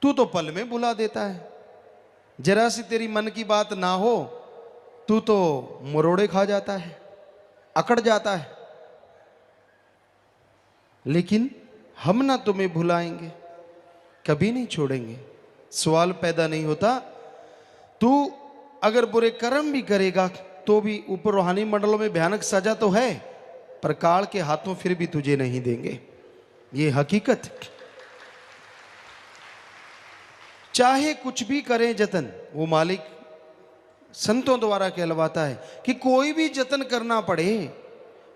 S1: तू तो पल में भुला देता है, जरा सी तेरी मन की बात ना हो तू तो मरोड़े खा जाता है, अकड़ जाता है। लेकिन हम ना तुम्हें भुलाएंगे, कभी नहीं छोड़ेंगे। सवाल पैदा नहीं होता, तू अगर बुरे कर्म भी करेगा तो भी ऊपर रूहानी मंडलों में भयानक सजा तो है, पर काल के हाथों फिर भी तुझे नहीं देंगे, ये हकीकत। चाहे कुछ भी करें जतन, वो मालिक संतों द्वारा कहलवाता है कि कोई भी जतन करना पड़े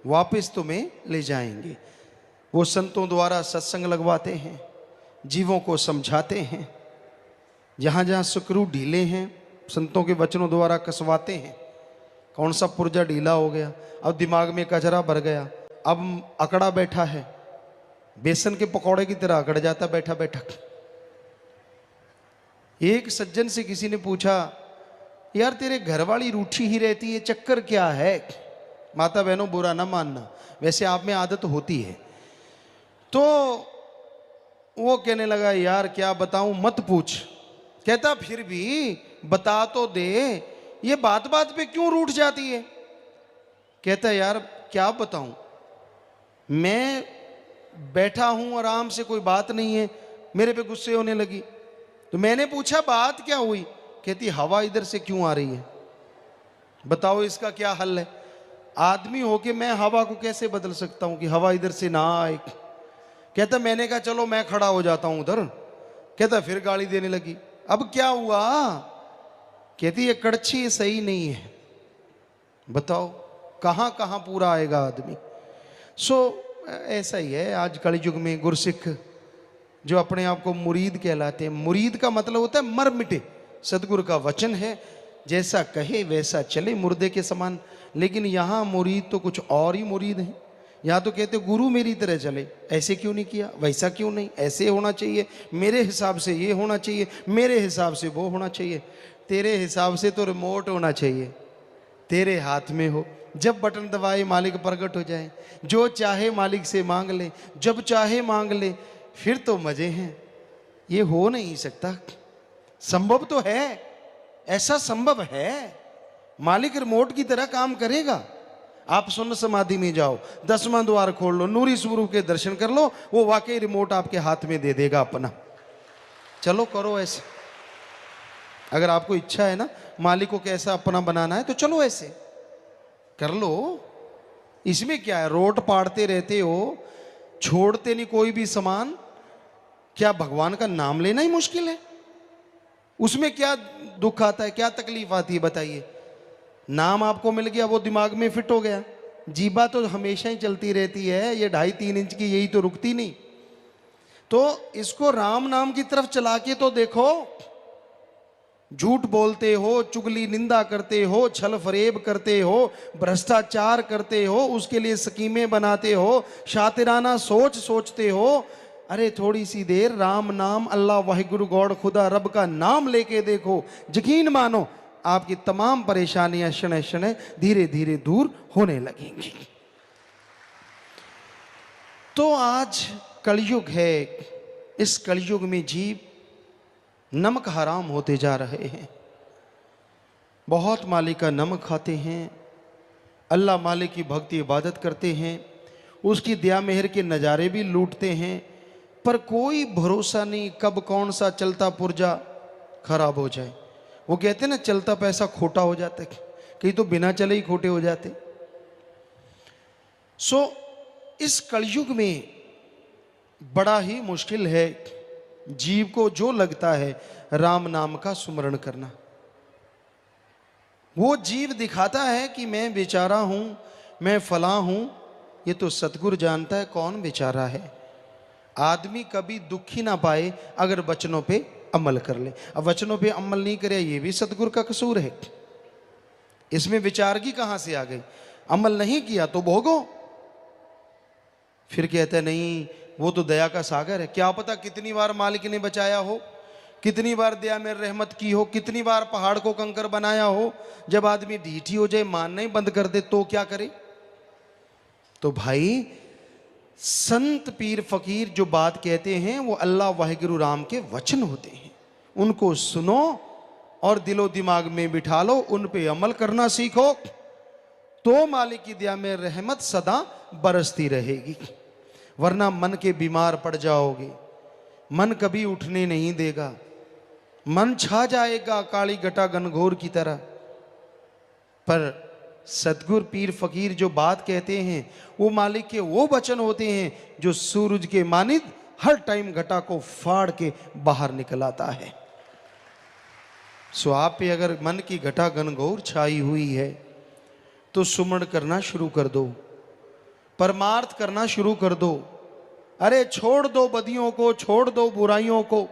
S1: वापस तुम्हें ले जाएंगे। वो संतों द्वारा सत्संग लगवाते हैं, जीवों को समझाते हैं, जहां जहां स्क्रू ढीले हैं संतों के वचनों द्वारा कसवाते हैं। कौन सा पुर्जा ढीला हो गया, अब दिमाग में कचरा भर गया, अब अकड़ा बैठा है, बेसन के पकौड़े की तरह अकड़ जाता बैठा बैठा। एक सज्जन से किसी ने पूछा, यार तेरे घरवाली रूठी ही रहती है, चक्कर क्या है? माता बहनों बुरा ना मानना, वैसे आप में आदत होती है। तो वो कहने लगा, यार क्या बताऊं, मत पूछ। कहता फिर भी बता तो दे, ये बात बात पे क्यों रूठ जाती है? कहता यार क्या बताऊं, मैं बैठा हूं आराम से, कोई बात नहीं है, मेरे पे गुस्से होने लगी। तो मैंने पूछा बात क्या हुई? कहती हवा इधर से क्यों आ रही है, बताओ इसका क्या हल है? आदमी होके मैं हवा को कैसे बदल सकता हूं कि हवा इधर से ना आए? कहता मैंने कहा चलो मैं खड़ा हो जाता हूं उधर। कहता फिर गाली देने लगी, अब क्या हुआ? कहती ये कड़छी सही नहीं है, बताओ कहां कहां पूरा आएगा आदमी। ऐसा ही है आज कलि युग में गुरसिख जो अपने आप को मुरीद कहलाते हैं। मुरीद का मतलब होता है मर मिटे, सदगुरु का वचन है जैसा कहे वैसा चले, मुर्दे के समान। लेकिन यहाँ मुरीद तो कुछ और ही मुरीद है। यहाँ तो कहते गुरु मेरी तरह चले, ऐसे क्यों नहीं किया, वैसा क्यों नहीं, ऐसे होना चाहिए, मेरे हिसाब से ये होना चाहिए, मेरे हिसाब से वो होना चाहिए। तेरे हिसाब से तो रिमोट होना चाहिए, तेरे हाथ में हो, जब बटन दबाए मालिक प्रकट हो जाए, जो चाहे मालिक से मांग ले, जब चाहे मांग ले, फिर तो मजे हैं। ये हो नहीं सकता, संभव तो है, ऐसा संभव है, मालिक रिमोट की तरह काम करेगा। आप सुन्न समाधि में जाओ, 10वां द्वार खोल लो, नूरी स्वरूप के दर्शन कर लो, वो वाकई रिमोट आपके हाथ में दे देगा अपना। चलो करो ऐसे, अगर आपको इच्छा है ना मालिक को कैसा अपना बनाना है तो चलो ऐसे कर लो। इसमें क्या है, रोड पाड़ते रहते हो, छोड़ते नहीं कोई भी सामान। क्या भगवान का नाम लेना ही मुश्किल है? उसमें क्या दुख आता है, क्या तकलीफ आती है बताइए? नाम आपको मिल गया, वो दिमाग में फिट हो गया, जीबा तो हमेशा ही चलती रहती है, ये 2.5-3 इंच की यही तो रुकती नहीं। तो इसको राम नाम की तरफ चला के तो देखो। झूठ बोलते हो, चुगली निंदा करते हो, छल फरेब करते हो, भ्रष्टाचार करते हो, उसके लिए स्कीमें बनाते हो, शातिराना सोच सोचते हो। अरे थोड़ी सी देर राम नाम, अल्लाह वाहिगुरु गॉड खुदा रब का नाम लेके देखो, यकीन मानो आपकी तमाम परेशानियां शनै शनै धीरे धीरे दूर होने लगेंगी। तो आज कलयुग है, इस कलयुग में जीव नमक हराम होते जा रहे हैं। बहुत मालिक का नमक खाते हैं, अल्लाह मालिक की भक्ति इबादत करते हैं, उसकी दया मेहर के नज़ारे भी लूटते हैं, पर कोई भरोसा नहीं कब कौन सा चलता पुर्जा खराब हो जाए। वो कहते हैं ना चलता पैसा खोटा हो जाता है, कहीं तो बिना चले ही खोटे हो जाते। इस कलयुग में बड़ा ही मुश्किल है जीव को जो लगता है राम नाम का सुमरण करना। वो जीव दिखाता है कि मैं बेचारा हूं, मैं फला हूं। ये तो सतगुरु जानता है कौन बेचारा है। आदमी कभी दुखी ना पाए अगर वचनों पे अमल कर ले। अब वचनों पे अमल नहीं करे, ये भी सतगुरु का कसूर है। इसमें विचारगी कहां से आ गई? अमल नहीं किया तो भोगो। फिर कहते नहीं वो तो दया का सागर है। क्या पता कितनी बार मालिक ने बचाया हो, कितनी बार दया में रहमत की हो, कितनी बार पहाड़ को कंकर बनाया हो। जब आदमी ढीठी हो जाए, मानना ही बंद कर दे, तो क्या करे? तो भाई संत पीर फकीर जो बात कहते हैं वो अल्लाह वाहिगुरु राम के वचन होते हैं। उनको सुनो और दिलो दिमाग में बिठा लो, उन पे अमल करना सीखो, तो मालिक की दया में रहमत सदा बरसती रहेगी। वरना मन के बीमार पड़ जाओगे, मन कभी उठने नहीं देगा, मन छा जाएगा काली घटा घनघोर की तरह। पर सतगुर पीर फकीर जो बात कहते हैं वो मालिक के वो वचन होते हैं जो सूरज के मानित हर टाइम घटा को फाड़ के बाहर निकल आता है। सो आप पे अगर मन की घटा घनघोर छाई हुई है तो सुमरण करना शुरू कर दो, परमार्थ करना शुरू कर दो। अरे छोड़ दो बदियों को, छोड़ दो बुराइयों को,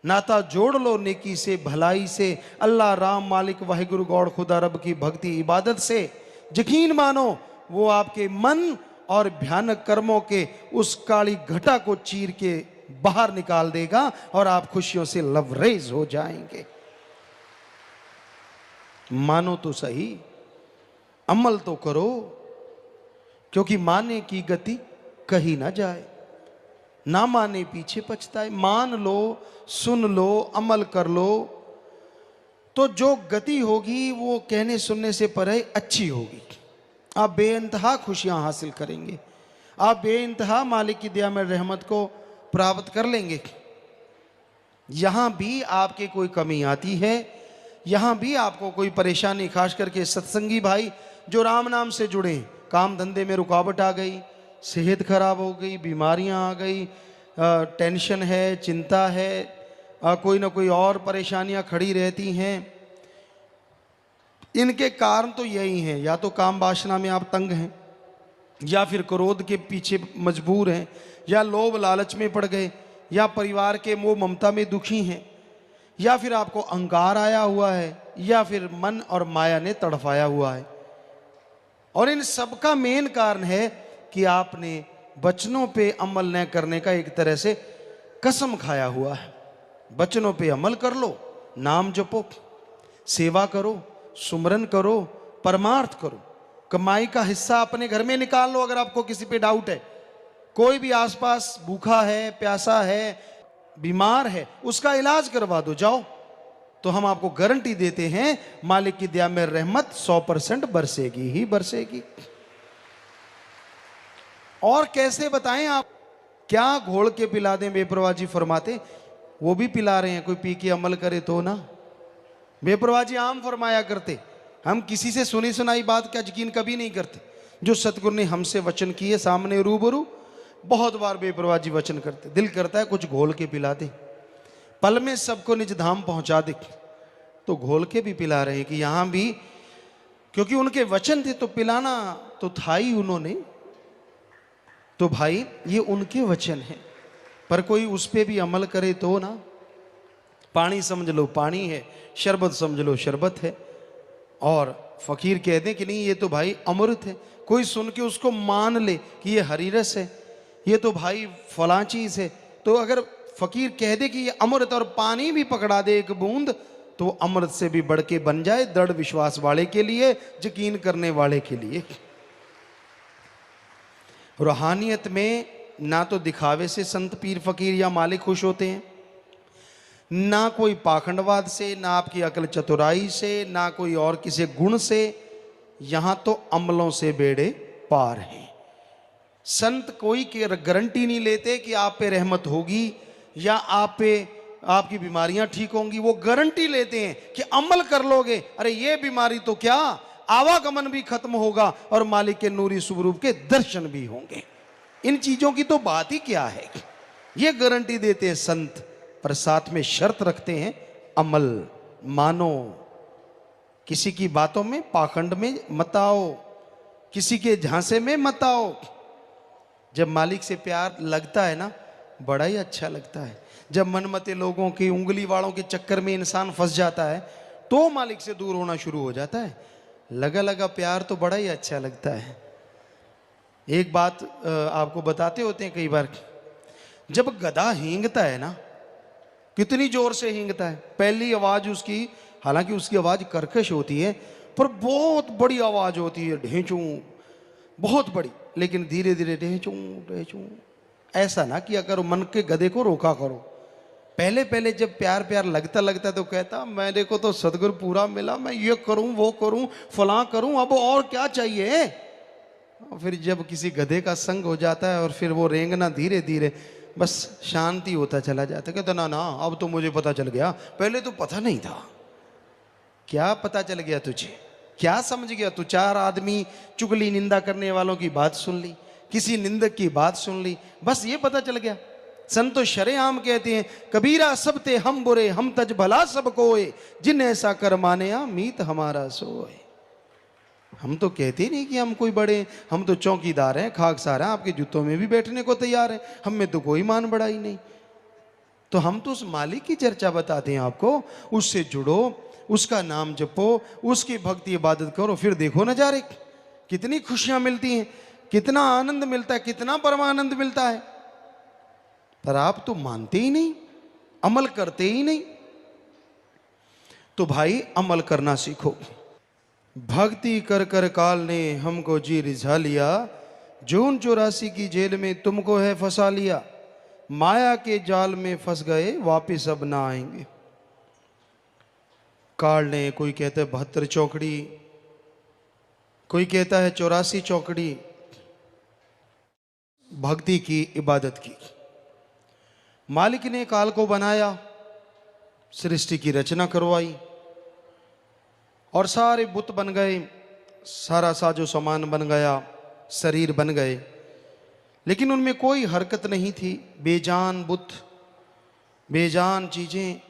S1: नाता जोड़ लो नेकी से, भलाई से, अल्लाह राम मालिक वाहिगुरु गौड़ खुदा रब की भक्ति इबादत से। यकीन मानो वो आपके मन और भयानक कर्मों के उस काली घटा को चीर के बाहर निकाल देगा और आप खुशियों से लबरेज हो जाएंगे। मानो तो सही, अमल तो करो, क्योंकि माने की गति कहीं ना जाए, ना माने पीछे पछताए। मान लो, सुन लो, अमल कर लो, तो जो गति होगी वो कहने सुनने से परे अच्छी होगी। आप बेइंतहा खुशियां हासिल करेंगे, आप बेइंतहा मालिक की दया में रहमत को प्राप्त कर लेंगे। यहां भी आपके कोई कमी आती है, यहां भी आपको कोई परेशानी, खास करके सत्संगी भाई जो राम नाम से जुड़े, काम धंधे में रुकावट आ गई, सेहत खराब हो गई, बीमारियां आ गई, टेंशन है, चिंता है, कोई ना कोई और परेशानियां खड़ी रहती हैं। इनके कारण तो यही हैं, या तो काम वासना में आप तंग हैं, या फिर क्रोध के पीछे मजबूर हैं, या लोभ लालच में पड़ गए, या परिवार के मोह ममता में दुखी हैं, या फिर आपको अहंकार आया हुआ है, या फिर मन और माया ने तड़फाया हुआ है। और इन सब का मेन कारण है कि आपने वचनों पे अमल न करने का एक तरह से कसम खाया हुआ है। वचनों पे अमल कर लो, नाम जपो, सेवा करो, सुमरन करो, परमार्थ करो, कमाई का हिस्सा अपने घर में निकाल लो। अगर आपको किसी पे डाउट है, कोई भी आसपास भूखा है, प्यासा है, बीमार है, उसका इलाज करवा दो, जाओ। तो हम आपको गारंटी देते हैं मालिक की दया में रहमत 100% बरसेगी ही बरसेगी। और कैसे बताएं आप? क्या घोल के पिला दें? बेपरवाह जी फरमाते, वो भी पिला रहे हैं, कोई पी के अमल करे तो ना। बेपरवाह जी आम फरमाया करते, हम किसी से सुनी सुनाई बात का यकीन कभी नहीं करते। जो सतगुरु ने हमसे वचन किए सामने रूबरू, बहुत बार बेपरवाह जी वचन करते, दिल करता है कुछ घोल के पिला दे, पल में सबको निज धाम पहुंचा दे। तो घोल के भी पिला रहे हैं कि यहां भी, क्योंकि उनके वचन थे तो पिलाना तो था ही उन्होंने। तो भाई ये उनके वचन हैं, पर कोई उस पर भी अमल करे तो ना। पानी समझ लो पानी है, शरबत समझ लो शरबत है, और फकीर कह दें कि नहीं ये तो भाई अमृत है, कोई सुन के उसको मान ले कि ये हरी रस है, ये तो भाई फला चीज है। तो अगर फकीर कह दे कि ये अमृत और पानी भी पकड़ा दे एक बूंद, तो अमृत से भी बढ़ के बन जाए दृढ़ विश्वास वाले के लिए, यकीन करने वाले के लिए। रूहानियत में ना तो दिखावे से संत पीर फकीर या मालिक खुश होते हैं, ना कोई पाखंडवाद से, ना आपकी अकल चतुराई से, ना कोई और किसी गुण से। यहां तो अमलों से बेड़े पार हैं। संत कोई की गारंटी नहीं लेते कि आप पे रहमत होगी या आप पे आपकी बीमारियां ठीक होंगी। वो गारंटी लेते हैं कि अमल कर लोगे, अरे ये बीमारी तो क्या, आवागमन भी खत्म होगा और मालिक के नूरी स्वरूप के दर्शन भी होंगे। इन चीजों की तो बात ही क्या है, ये गारंटी देते हैं संत, पर साथ में शर्त रखते हैं अमल मानो। किसी की बातों में पाखंड में मत आओ, किसी के झांसे में मत आओ। जब मालिक से प्यार लगता है ना, बड़ा ही अच्छा लगता है। जब मनमते लोगों की उंगली वालों के चक्कर में इंसान फंस जाता है तो मालिक से दूर होना शुरू हो जाता है। लगा लगा प्यार तो बड़ा ही अच्छा लगता है। एक बात आपको बताते होते हैं कई बार, जब गधा हींगता है ना, कितनी जोर से हींगता है। पहली आवाज उसकी, हालांकि उसकी आवाज कर्कश होती है, पर बहुत बड़ी आवाज होती है, ढेंचू, बहुत बड़ी। लेकिन धीरे धीरे ढेंचू ढेंचू, ऐसा ना कि अगर मन के गधे को रोका करो। पहले पहले जब प्यार प्यार लगता लगता तो कहता मेरे को तो सदगुरु पूरा मिला, मैं ये करूं वो करूं फलां करूं, अब और क्या चाहिए। फिर जब किसी गधे का संग हो जाता है और फिर वो रेंगना धीरे धीरे बस शांति होता चला जाता है। कहता ना ना अब तो मुझे पता चल गया, पहले तो पता नहीं था। क्या पता चल गया तुझे? क्या समझ गया तू? 4 आदमी चुगली निंदा करने वालों की बात सुन ली, किसी निंदक की बात सुन ली, बस ये पता चल गया। संत तो शरेआम कहते हैं, कबीरा सब ते हम बुरे, हम तज भला सब कोय, जिन ऐसा कर माने मीत हमारा सोए। हम तो कहते ही नहीं कि हम कोई बड़े, हम तो चौकीदार हैं, खाकसार हैं, आपके जूतों में भी बैठने को तैयार हैं, हम में तो कोई मान बढ़ाई नहीं। तो हम तो उस मालिक की चर्चा बताते हैं आपको, उससे जुड़ो, उसका नाम जपो, उसकी भक्ति इबादत करो, फिर देखो नजारे, कितनी खुशियां मिलती हैं, कितना आनंद मिलता है, कितना परमानंद मिलता है। पर आप तो मानते ही नहीं, अमल करते ही नहीं। तो भाई अमल करना सीखो। भक्ति कर कर काल ने हमको जी रिझा लिया, जून 84 की जेल में तुमको है फंसा लिया, माया के जाल में फंस गए वापिस अब ना आएंगे। काल ने, कोई कहता है 72 चौकड़ी, कोई कहता है 84 चौकड़ी, भक्ति की इबादत की। मालिक ने काल को बनाया, सृष्टि की रचना करवाई और सारे बुत बन गए, सारा साजो सामान बन गया, शरीर बन गए, लेकिन उनमें कोई हरकत नहीं थी। बेजान बुत, बेजान चीजें।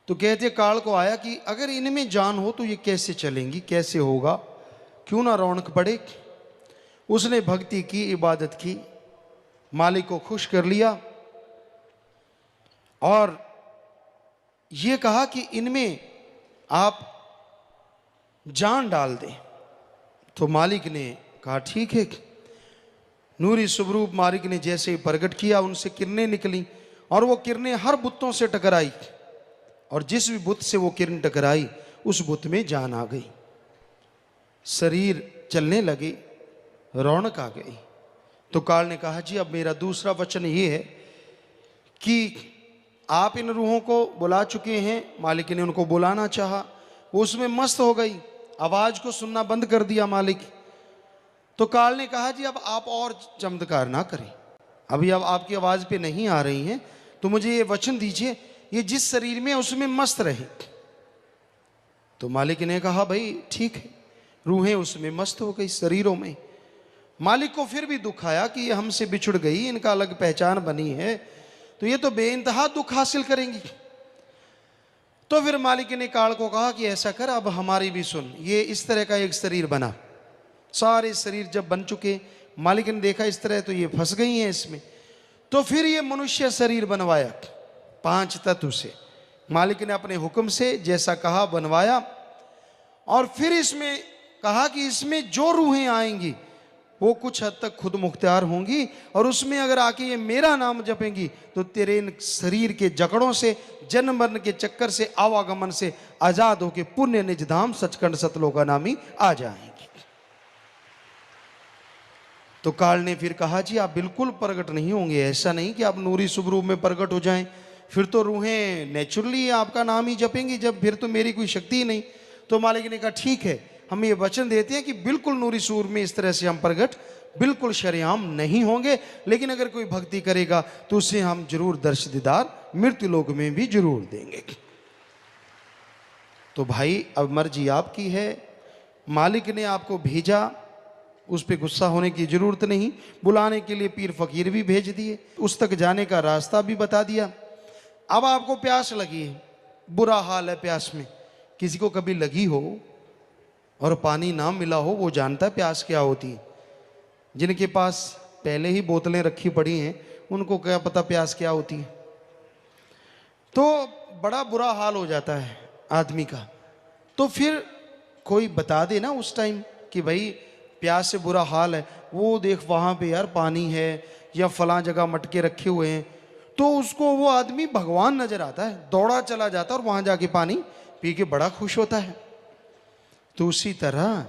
S1: तो कहते काल को आया कि अगर इनमें जान हो तो ये कैसे चलेंगी, कैसे होगा, क्यों ना रौनक पड़े। उसने भक्ति की, इबादत की, मालिक को खुश कर लिया और ये कहा कि इनमें आप जान डाल दें। तो मालिक ने कहा ठीक है। नूरी स्वरूप मालिक ने जैसे ही प्रकट किया, उनसे किरणें निकली और वो किरणें हर बुतों से टकराई, और जिस भी बुत से वो किरण टकराई उस बुत में जान आ गई, शरीर चलने लगे, रौनक आ गई। तो काल ने कहा जी अब मेरा दूसरा वचन ये है कि आप इन रूहों को बुला चुके हैं। मालिक ने उनको बुलाना चाहा, वो उसमें मस्त हो गई, आवाज को सुनना बंद कर दिया मालिक। तो काल ने कहा जी अब आप और चमत्कार ना करें, अभी अब आपकी आवाज पे नहीं आ रही हैं, तो मुझे ये वचन दीजिए ये जिस शरीर में उसमें मस्त रहे। तो मालिक ने कहा भाई ठीक है, रूहें उसमें मस्त हो गई शरीरों में। मालिक को फिर भी दुख आया कि ये हमसे बिछुड़ गई, इनका अलग पहचान बनी है, तो ये तो बेइंतहा दुख हासिल करेंगी। तो फिर मालिक ने काल को कहा कि ऐसा कर, अब हमारी भी सुन। ये इस तरह का एक शरीर बना, सारे शरीर जब बन चुके, मालिक ने देखा इस तरह तो ये फंस गई हैं इसमें, तो फिर ये मनुष्य शरीर बनवाया 5 तत्व से। मालिक ने अपने हुक्म से जैसा कहा बनवाया, और फिर इसमें कहा कि इसमें जो रूहें आएंगी वो कुछ हद तक खुद मुख्तियार होंगी, और उसमें अगर आके ये मेरा नाम जपेंगी तो तेरे इन शरीर के जकड़ों से, जन्म मरण के चक्कर से, आवागमन से आजाद होके पुण्य निज धाम सचखंड सतलोकानामी आ जाएंगी। तो काल ने फिर कहा जी आप बिल्कुल प्रकट नहीं होंगे, ऐसा नहीं कि आप नूरी शुभ रूप में प्रकट हो जाएं, फिर तो रूहें नेचुरली आपका नाम ही जपेंगी, जब फिर तो मेरी कोई शक्ति ही नहीं। तो मालिक ने कहा ठीक है, हम ये वचन देते हैं कि बिल्कुल नूरी सूर में इस तरह से हम प्रकट बिल्कुल शरेआम नहीं होंगे, लेकिन अगर कोई भक्ति करेगा तो उसे हम जरूर दर्श दीदार मृत्यु लोक में भी जरूर देंगे। तो भाई अब मर्जी आपकी है, मालिक ने आपको भेजा, उस पर गुस्सा होने की जरूरत नहीं। बुलाने के लिए पीर फकीर भी भेज दिए, उस तक जाने का रास्ता भी बता दिया। अब आपको प्यास लगी है, बुरा हाल है प्यास में, किसी को कभी लगी हो और पानी ना मिला हो, वो जानता है प्यास क्या होती है। जिनके पास पहले ही बोतलें रखी पड़ी हैं, उनको क्या पता प्यास क्या होती है। तो बड़ा बुरा हाल हो जाता है आदमी का। तो फिर कोई बता दे ना उस टाइम कि भाई प्यास से बुरा हाल है, वो देख वहाँ पे यार पानी है या फलां जगह मटके रखे हुए हैं, तो उसको वो आदमी भगवान नजर आता है, दौड़ा चला जाता है और वहाँ जाके पानी पी के बड़ा खुश होता है। तो उसी तरह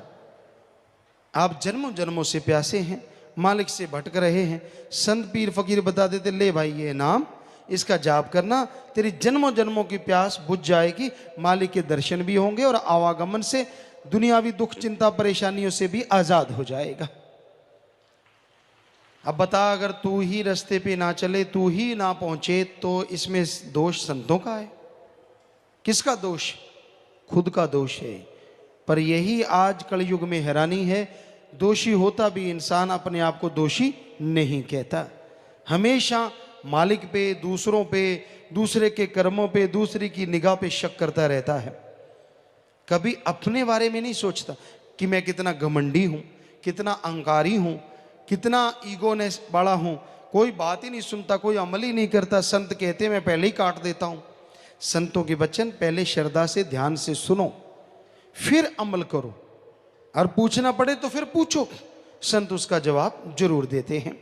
S1: आप जन्मों जन्मों से प्यासे हैं, मालिक से भटक रहे हैं। संत पीर फकीर बता देते, ले भाई ये नाम, इसका जाप करना, तेरी जन्मों जन्मों की प्यास बुझ जाएगी, मालिक के दर्शन भी होंगे और आवागमन से दुनियावी दुख चिंता परेशानियों से भी आजाद हो जाएगा। अब बता, अगर तू ही रास्ते पे ना चले, तू ही ना पहुंचे, तो इसमें दोष संतों का है? किसका दोष? खुद का दोष है। पर यही आज कलयुग में हैरानी है, दोषी होता भी इंसान अपने आप को दोषी नहीं कहता। हमेशा मालिक पे, दूसरों पे, दूसरे के कर्मों पे, दूसरे की निगाह पे शक करता रहता है। कभी अपने बारे में नहीं सोचता कि मैं कितना घमंडी हूँ, कितना अहंकारी हूँ, कितना ईगोनेस बड़ा हूँ। कोई बात ही नहीं सुनता, कोई अमल ही नहीं करता। संत कहते मैं पहले ही काट देता हूँ। संतों के वचन पहले श्रद्धा से ध्यान से सुनो, फिर अमल करो, और पूछना पड़े तो फिर पूछो, संत उसका जवाब जरूर देते हैं।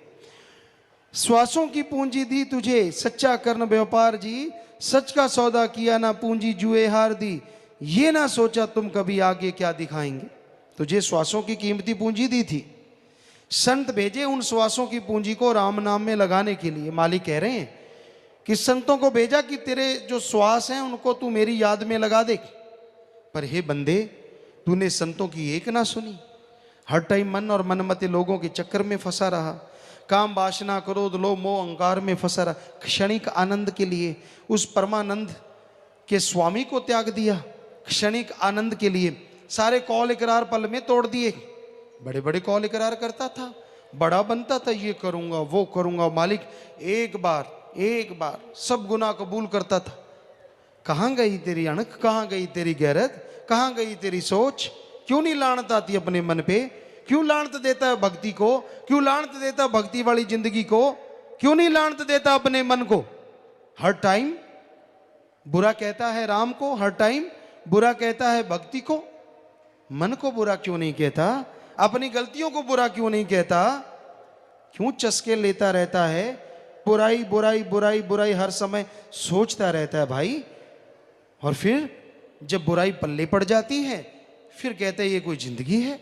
S1: श्वासों की पूंजी दी तुझे, सच्चा कर्ण व्यापार जी, सच का सौदा किया ना पूंजी जुए हार दी, ये ना सोचा तुम कभी आगे क्या दिखाएंगे। तुझे श्वासों की कीमती पूंजी दी थी, संत भेजे उन श्वासों की पूंजी को राम नाम में लगाने के लिए। मालिक कह रहे हैं कि संतों को भेजा कि तेरे जो श्वास हैं उनको तू मेरी याद में लगा दे। पर हे बंदे, तूने संतों की एक ना सुनी, हर टाइम मन और मनमते लोगों के चक्कर में फंसा रहा, काम वासना क्रोध लोभ मोह अहंकार में फंसा रहा। क्षणिक आनंद के लिए उस परमानंद के स्वामी को त्याग दिया, क्षणिक आनंद के लिए सारे कौल इकरार पल में तोड़ दिए। बड़े बड़े कौल इकरार करता था, बड़ा बनता था, ये करूंगा वो करूंगा। मालिक एक बार सब गुनाह कबूल करता था। कहाँ गई तेरी अणख, कहाँ गई तेरी गैरत, कहाँ गई तेरी सोच? क्यों नहीं लानत आती अपने मन पे? क्यों लानत देता है भक्ति को? क्यों लानत देता है भक्ति वाली जिंदगी को? क्यों नहीं लानत देता अपने मन को? हर टाइम बुरा कहता है राम को, हर टाइम बुरा कहता है भक्ति को। मन को बुरा क्यों नहीं कहता? अपनी गलतियों को बुरा क्यों नहीं कहता? क्यों चस्के लेता रहता है? बुराई बुराई बुराई बुराई हर समय सोचता रहता है भाई। और फिर जब बुराई पल्ले पड़ जाती है, फिर कहते हैं ये कोई जिंदगी है?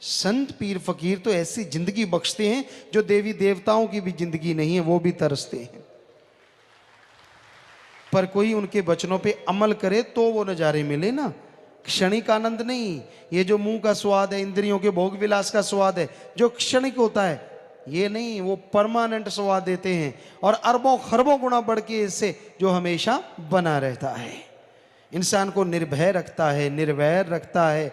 S1: संत पीर फकीर तो ऐसी जिंदगी बख्शते हैं जो देवी देवताओं की भी जिंदगी नहीं है, वो भी तरसते हैं। पर कोई उनके वचनों पे अमल करे तो वो नजारे मिले ना, क्षणिक आनंद नहीं। ये जो मुंह का स्वाद है, इंद्रियों के भोग विलास का स्वाद है, जो क्षणिक होता है, ये नहीं, वो परमानेंट स्वाद देते हैं और अरबों खरबों गुना बढ़ के इससे जो हमेशा बना रहता है। इंसान को निर्भय रखता है, निर्वैर रखता है,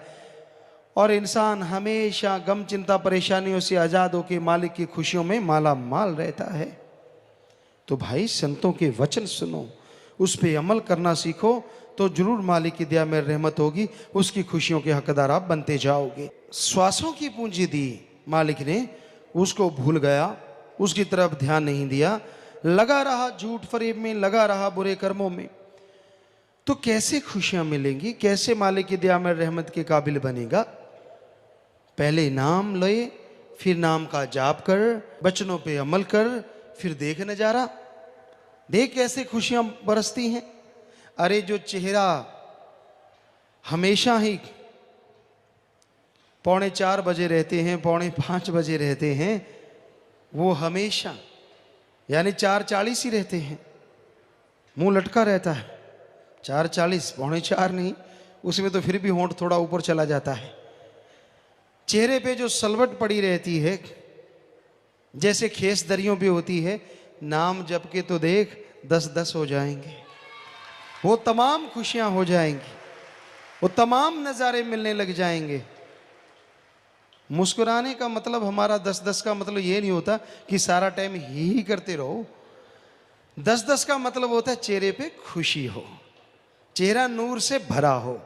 S1: और इंसान हमेशा गम चिंता परेशानियों से आजाद होकर मालिक की खुशियों में माला माल रहता है। तो भाई संतों के वचन सुनो, उस पर अमल करना सीखो, तो जरूर मालिक की दया में रहमत होगी, उसकी खुशियों के हकदार आप बनते जाओगे। श्वासों की पूंजी दी मालिक ने, उसको भूल गया, उसकी तरफ ध्यान नहीं दिया, लगा रहा झूठ फरेब में, लगा रहा बुरे कर्मों में, तो कैसे खुशियां मिलेंगी? कैसे मालिक की दया में रहमत के काबिल बनेगा? पहले नाम ले, फिर नाम का जाप कर, वचनों पे अमल कर, फिर देख नजारा, देख कैसे खुशियां बरसती हैं। अरे जो चेहरा हमेशा ही 4:45 बजे रहते हैं, 4:45 बजे रहते हैं, वो हमेशा यानी 4:40 ही रहते हैं, मुंह लटका रहता है। 4:40, 4:45 नहीं, उसमें तो फिर भी होंठ थोड़ा ऊपर चला जाता है। चेहरे पे जो सलवट पड़ी रहती है, जैसे खेस दरियों पे होती है, नाम जप के तो देख 10-10 हो जाएंगे, वो तमाम खुशियां हो जाएंगी, वो तमाम नज़ारे मिलने लग जाएंगे। मुस्कुराने का मतलब हमारा 10-10 का मतलब ये नहीं होता कि सारा टाइम ही करते रहो। 10-10 का मतलब होता है चेहरे पे खुशी हो, चेहरा नूर से भरा हो,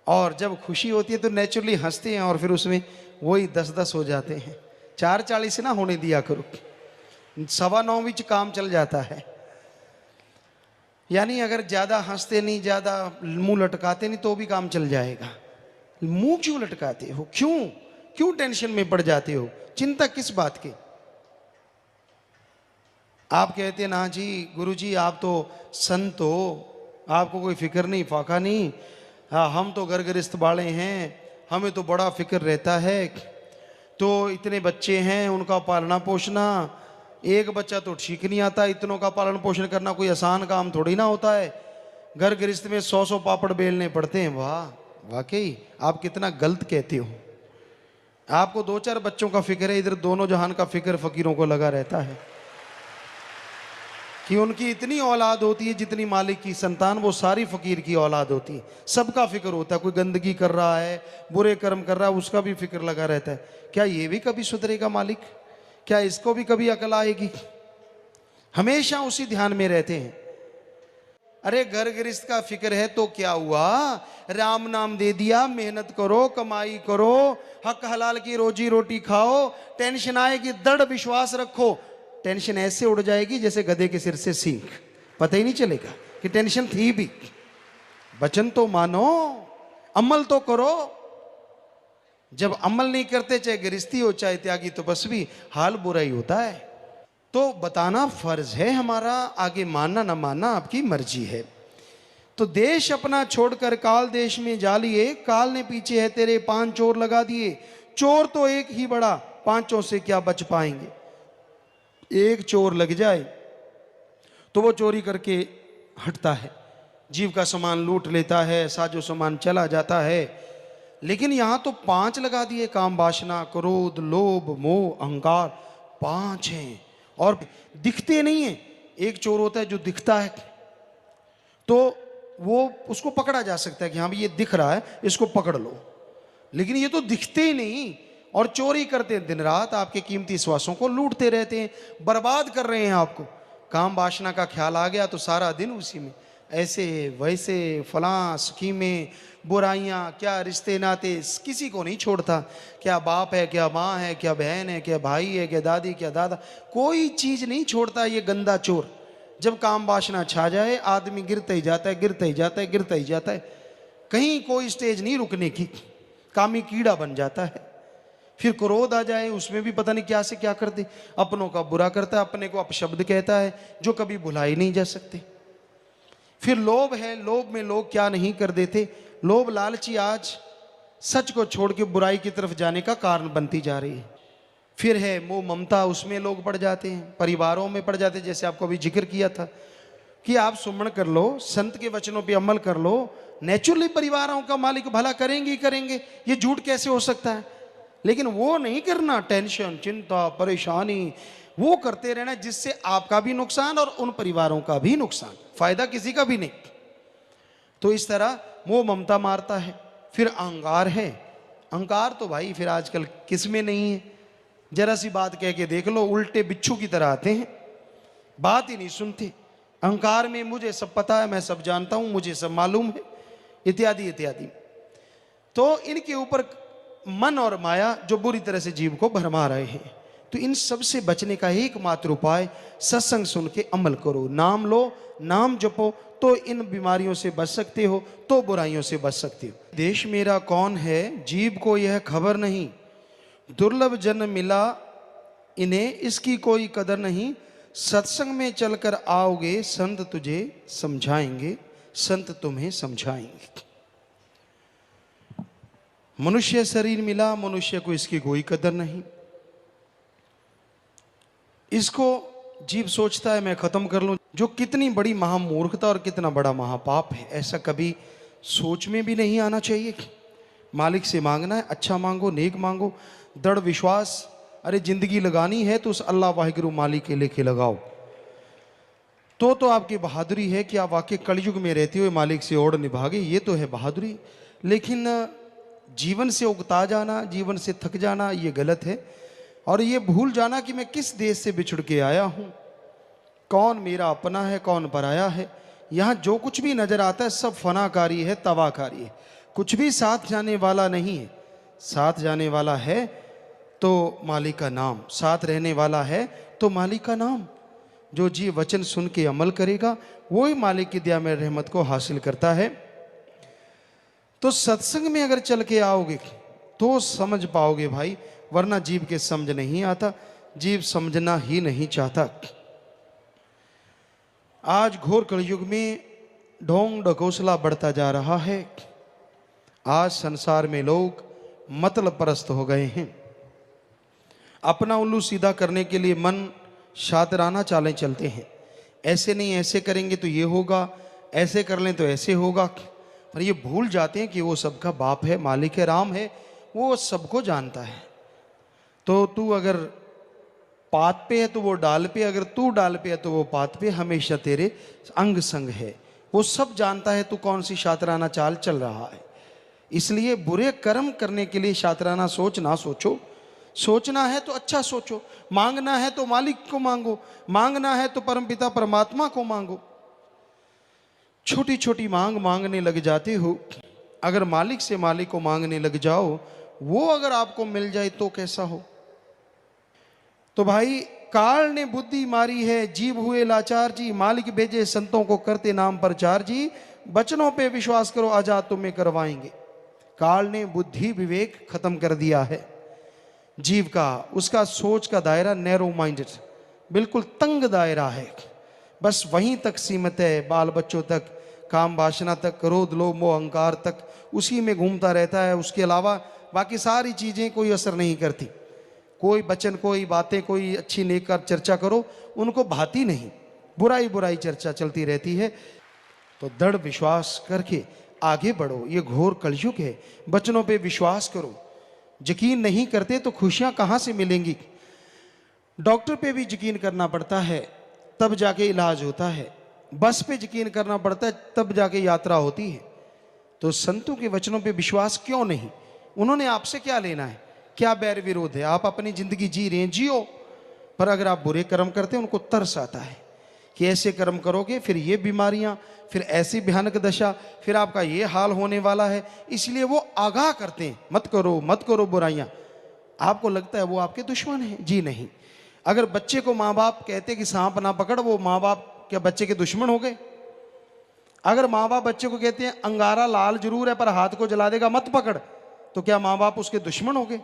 S1: और जब खुशी होती है तो नेचुरली हंसते हैं और फिर उसमें वही 10-10 हो जाते हैं। 4:40 ना होने दिया करो, 9:15 विच काम चल जाता है। यानी अगर ज़्यादा हंसते नहीं, ज़्यादा मुंह लटकाते नहीं तो भी काम चल जाएगा। मुंह क्यों लटकाते हो? क्यों क्यों टेंशन में पड़ जाते हो? चिंता किस बात की? आप कहते ना जी गुरुजी आप तो संत हो, आपको कोई फिक्र नहीं फाका नहीं। हाँ, हम तो घर गृहस्थ वाले हैं, हमें तो बड़ा फिक्र रहता है। तो इतने बच्चे हैं, उनका पालना पोषना, एक बच्चा तो ठीक नहीं आता, इतनों का पालन पोषण करना कोई आसान काम थोड़ी ना होता है। घर गृहस्थ में 100 पापड़ बेलने पड़ते हैं। वाह, वाकई आप कितना गलत कहते हो। आपको 2-4 बच्चों का फिक्र है, इधर दोनों जहान का फिक्र फकीरों को लगा रहता है कि उनकी इतनी औलाद होती है जितनी मालिक की संतान, वो सारी फकीर की औलाद होती है। सबका फिक्र होता है, कोई गंदगी कर रहा है, बुरे कर्म कर रहा है, उसका भी फिक्र लगा रहता है। क्या ये भी कभी सुधरेगा मालिक? क्या इसको भी कभी अकल आएगी? हमेशा उसी ध्यान में रहते हैं। अरे घर गृहस्थ का फिक्र है तो क्या हुआ, राम नाम दे दिया, मेहनत करो, कमाई करो, हक हलाल की रोजी रोटी खाओ। टेंशन आएगी, दृढ़ विश्वास रखो, टेंशन ऐसे उड़ जाएगी जैसे गधे के सिर से सींग, पता ही नहीं चलेगा कि टेंशन थी भी। वचन तो मानो, अमल तो करो। जब अमल नहीं करते, चाहे गृहस्थी हो चाहे त्यागी तपस्वी, हाल बुरा ही होता है। तो बताना फर्ज है हमारा, आगे मानना ना मानना आपकी मर्जी है। तो देश अपना छोड़कर काल देश में जा लिए, काल ने पीछे है तेरे 5 चोर लगा दिए। चोर तो एक ही बड़ा, 5 से क्या बच पाएंगे। एक चोर लग जाए तो वो चोरी करके हटता है, जीव का सामान लूट लेता है, साजो सामान चला जाता है। लेकिन यहां तो 5 लगा दिए, काम वासना क्रोध लोभ मोह अहंकार, 5 हैं और दिखते नहीं है। एक चोर होता है जो दिखता है तो वो उसको पकड़ा जा सकता है कि हाँ भाई ये दिख रहा है, इसको पकड़ लो। लेकिन ये तो दिखते ही नहीं और चोरी करते हैं, दिन रात आपके कीमती श्वासों को लूटते रहते हैं, बर्बाद कर रहे हैं आपको। काम वासना का ख्याल आ गया तो सारा दिन उसी में, ऐसे वैसे फलां स्कीमें बुराइयां, क्या रिश्ते नाते, किसी को नहीं छोड़ता। क्या बाप है, क्या माँ है, क्या बहन है, क्या भाई है, क्या दादी, क्या दादा, कोई चीज नहीं छोड़ता ये गंदा चोर। जब काम वासना छा जाए आदमी गिरता ही जाता है, गिरता ही जाता है, गिरता ही जाता है, कहीं कोई स्टेज नहीं रुकने की, कामी कीड़ा बन जाता है। फिर क्रोध आ जाए, उसमें भी पता नहीं क्या से क्या कर दे, अपनों का बुरा करता है, अपने को अपशब्द कहता है जो कभी भुलाई नहीं जा सकते। फिर लोभ है, लोभ में लोग क्या नहीं कर देते। लोभ लालची आज सच को छोड़ के बुराई की तरफ जाने का कारण बनती जा रही है। फिर है मोह ममता, उसमें लोग पड़ जाते हैं, परिवारों में पड़ जाते हैं। जैसे आपको अभी जिक्र किया था कि आप सुमन कर लो, संत के वचनों पे अमल कर लो, नेचुरली परिवारों का मालिक भला करेंगे ही करेंगे, ये झूठ कैसे हो सकता है। लेकिन वो नहीं करना, टेंशन चिंता परेशानी वो करते रहना जिससे आपका भी नुकसान और उन परिवारों का भी नुकसान, फायदा किसी का भी नहीं। तो इस तरह मोह ममता मारता है। फिर अहंकार है, अहंकार तो भाई फिर आजकल किस में नहीं है। जरा सी बात कह के देख लो, उल्टे बिच्छू की तरह आते हैं, बात ही नहीं सुनते। अहंकार में मुझे सब पता है, मैं सब जानता हूं, मुझे सब मालूम है, इत्यादि इत्यादि। तो इनके ऊपर मन और माया जो बुरी तरह से जीव को भरमा रहे हैं। तो इन सब से बचने का एकमात्र उपाय, सत्संग सुन के अमल करो, नाम लो, नाम जपो, तो इन बीमारियों से बच सकते हो, तो बुराइयों से बच सकते हो। देश मेरा कौन है, जीव को यह खबर नहीं, दुर्लभ जन्म मिला इन्हें, इसकी कोई कदर नहीं। सत्संग में चलकर आओगे, संत तुझे समझाएंगे, संत तुम्हें समझाएंगे। मनुष्य शरीर मिला, मनुष्य को इसकी कोई कदर नहीं। इसको जीव सोचता है मैं खत्म कर लूं, जो कितनी बड़ी महामूर्खता और कितना बड़ा महापाप है। ऐसा कभी सोच में भी नहीं आना चाहिए। मालिक से मांगना है, अच्छा मांगो, नेक मांगो, दृढ़ विश्वास। अरे जिंदगी लगानी है तो उस अल्लाह वाहिगुरु मालिक के लेके लगाओ, तो आपकी बहादुरी है कि आप वाकई कलयुग में रहते हुए मालिक से ओढ़ निभागे, ये तो है बहादुरी। लेकिन जीवन से उगता जाना, जीवन से थक जाना, ये गलत है। और ये भूल जाना कि मैं किस देश से बिछुड़ के आया हूं, कौन मेरा अपना है कौन पराया है। यहां जो कुछ भी नजर आता है सब फनाकारी है, तबाहकारी है। कुछ भी साथ जाने वाला नहीं है। साथ जाने वाला है तो मालिक का नाम, साथ रहने वाला है तो मालिक का नाम। जो जीव वचन सुन के अमल करेगा वो ही मालिक की दया में रहमत को हासिल करता है। तो सत्संग में अगर चल के आओगे तो समझ पाओगे भाई, वरना जीव के समझ नहीं आता, जीव समझना ही नहीं चाहता। आज घोर कलयुग में ढोंग ढकोसला बढ़ता जा रहा है। आज संसार में लोग मतलब परस्त हो गए हैं। अपना उल्लू सीधा करने के लिए मन शातराना चालें चलते हैं। ऐसे नहीं, ऐसे करेंगे तो ये होगा, ऐसे कर लें तो ऐसे होगा। पर ये भूल जाते हैं कि वो सबका बाप है, मालिक है, राम है, वो सबको जानता है। तो तू अगर पात पे है तो वो डाल पे, अगर तू डाल पे है तो वो पात पे, हमेशा तेरे अंग संग है। वो सब जानता है तू कौन सी शातराना चाल चल रहा है। इसलिए बुरे कर्म करने के लिए शातराना सोच ना सोचो। सोचना है तो अच्छा सोचो, मांगना है तो मालिक को मांगो, मांगना है तो परमपिता परमात्मा को मांगो। छोटी छोटी मांग मांगने लग जाते हो, अगर मालिक से मालिक को मांगने लग जाओ, वो अगर आपको मिल जाए तो कैसा हो। तो भाई काल ने बुद्धि मारी है, जीव हुए लाचार जी, मालिक भेजे संतों को करते नाम प्रचार जी, बचनों पे विश्वास करो आजाद तुम्हें करवाएंगे। काल ने बुद्धि विवेक खत्म कर दिया है जीव का, उसका सोच का दायरा नैरो माइंडेड, बिल्कुल तंग दायरा है, बस वहीं तक सीमित है। बाल बच्चों तक, काम वासना तक, क्रोध लोभ मोह अहंकार तक, उसी में घूमता रहता है। उसके अलावा बाकी सारी चीज़ें कोई असर नहीं करती। कोई वचन, कोई बातें, कोई अच्छी नेक चर्चा करो, उनको भाती नहीं, बुराई बुराई चर्चा चलती रहती है। तो दृढ़ विश्वास करके आगे बढ़ो, ये घोर कलयुग है। वचनों पे विश्वास करो। यकीन नहीं करते तो खुशियां कहाँ से मिलेंगी। डॉक्टर पे भी यकीन करना पड़ता है तब जाके इलाज होता है, बस पे यकीन करना पड़ता है तब जाके यात्रा होती है। तो संतों के वचनों पे विश्वास क्यों नहीं? उन्होंने आपसे क्या लेना है? क्या बैर विरोध है? आप अपनी जिंदगी जी रहे हैं, जियो। पर अगर आप बुरे कर्म करते हैं, उनको तरस आता है कि ऐसे कर्म करोगे फिर ये बीमारियां, फिर ऐसी भयानक दशा, फिर आपका ये हाल होने वाला है। इसलिए वो आगाह करते हैं, मत करो मत करो बुराइयां। आपको लगता है वो आपके दुश्मन हैं? जी नहीं। अगर बच्चे को माँ बाप कहते कि सांप ना पकड़, वो माँ बाप क्या बच्चे के दुश्मन हो गए? अगर माँ बाप बच्चे को कहते हैं अंगारा लाल जरूर है पर हाथ को जला देगा मत पकड़, तो क्या माँ बाप उसके दुश्मन हो गए?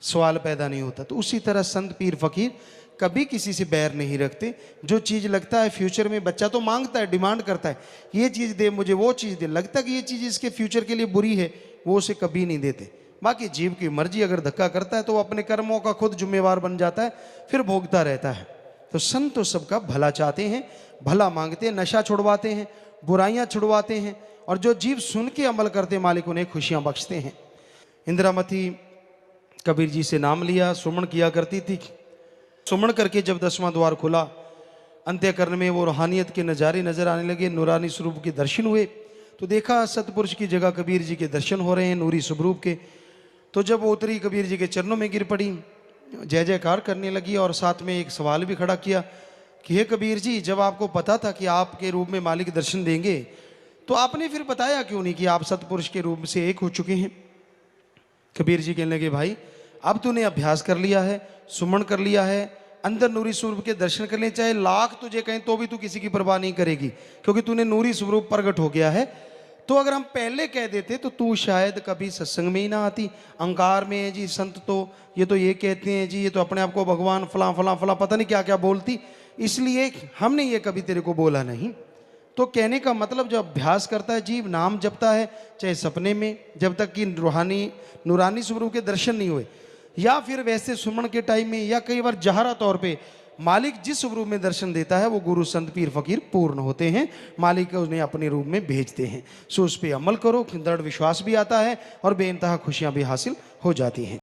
S1: सवाल पैदा नहीं होता। तो उसी तरह संत पीर फकीर कभी किसी से बैर नहीं रखते। जो चीज़ लगता है फ्यूचर में, बच्चा तो मांगता है, डिमांड करता है, ये चीज़ दे मुझे, वो चीज़ दे, लगता है कि ये चीज़ इसके फ्यूचर के लिए बुरी है, वो उसे कभी नहीं देते। बाकी जीव की मर्जी, अगर धक्का करता है तो वो अपने कर्मों का खुद जिम्मेवार बन जाता है, फिर भोगता रहता है। तो संत तो सबका भला चाहते हैं, भला मांगते हैं, नशा छुड़वाते हैं, बुराइयां छुड़वाते हैं, और जो जीव सुन के अमल करते मालिक उन्हें खुशियां बख्शते हैं। इंदिरामती कबीर जी से नाम लिया, सुमन किया करती थी। सुमन करके जब 10वां द्वार खुला, अंत्यकरण में वो रूहानियत के नज़ारे नजर आने लगे, नूरानी स्वरूप के दर्शन हुए। तो देखा सतपुरुष की जगह कबीर जी के दर्शन हो रहे हैं नूरी स्वरूप के। तो जब वो उतरी, कबीर जी के चरणों में गिर पड़ी, जय जयकार करने लगी, और साथ में एक सवाल भी खड़ा किया कि हे कबीर जी, जब आपको पता था कि आपके रूप में मालिक दर्शन देंगे, तो आपने फिर बताया क्यों नहीं कि आप सतपुरुष के रूप से एक हो चुके हैं? कबीर जी कहने लगे, भाई अब तूने अभ्यास कर लिया है, सुमन कर लिया है, अंदर नूरी स्वरूप के दर्शन कर ले, चाहे लाख तुझे कहें तो भी तू किसी की परवाह नहीं करेगी, क्योंकि तूने नूरी स्वरूप प्रकट हो गया है। तो अगर हम पहले कह देते तो तू शायद कभी सत्संग में ही ना आती। अहंकार में है जी संत, तो ये कहते हैं जी, ये तो अपने आप को भगवान फला फला फला पता नहीं क्या क्या बोलती, इसलिए हमने ये कभी तेरे को बोला नहीं। तो कहने का मतलब, जो अभ्यास करता है जीव, नाम जपता है चाहे सपने में, जब तक कि रूहानी नूरानी स्वरूप के दर्शन नहीं हुए, या फिर वैसे सुमन के टाइम में, या कई बार जहरा तौर पे, मालिक जिस स्वरूप में दर्शन देता है वो गुरु संत पीर फकीर पूर्ण होते हैं, मालिक उन्हें अपने रूप में भेजते हैं। सो उस पर अमल करो, दृढ़ विश्वास भी आता है और बेइंतहा खुशियां भी हासिल हो जाती हैं।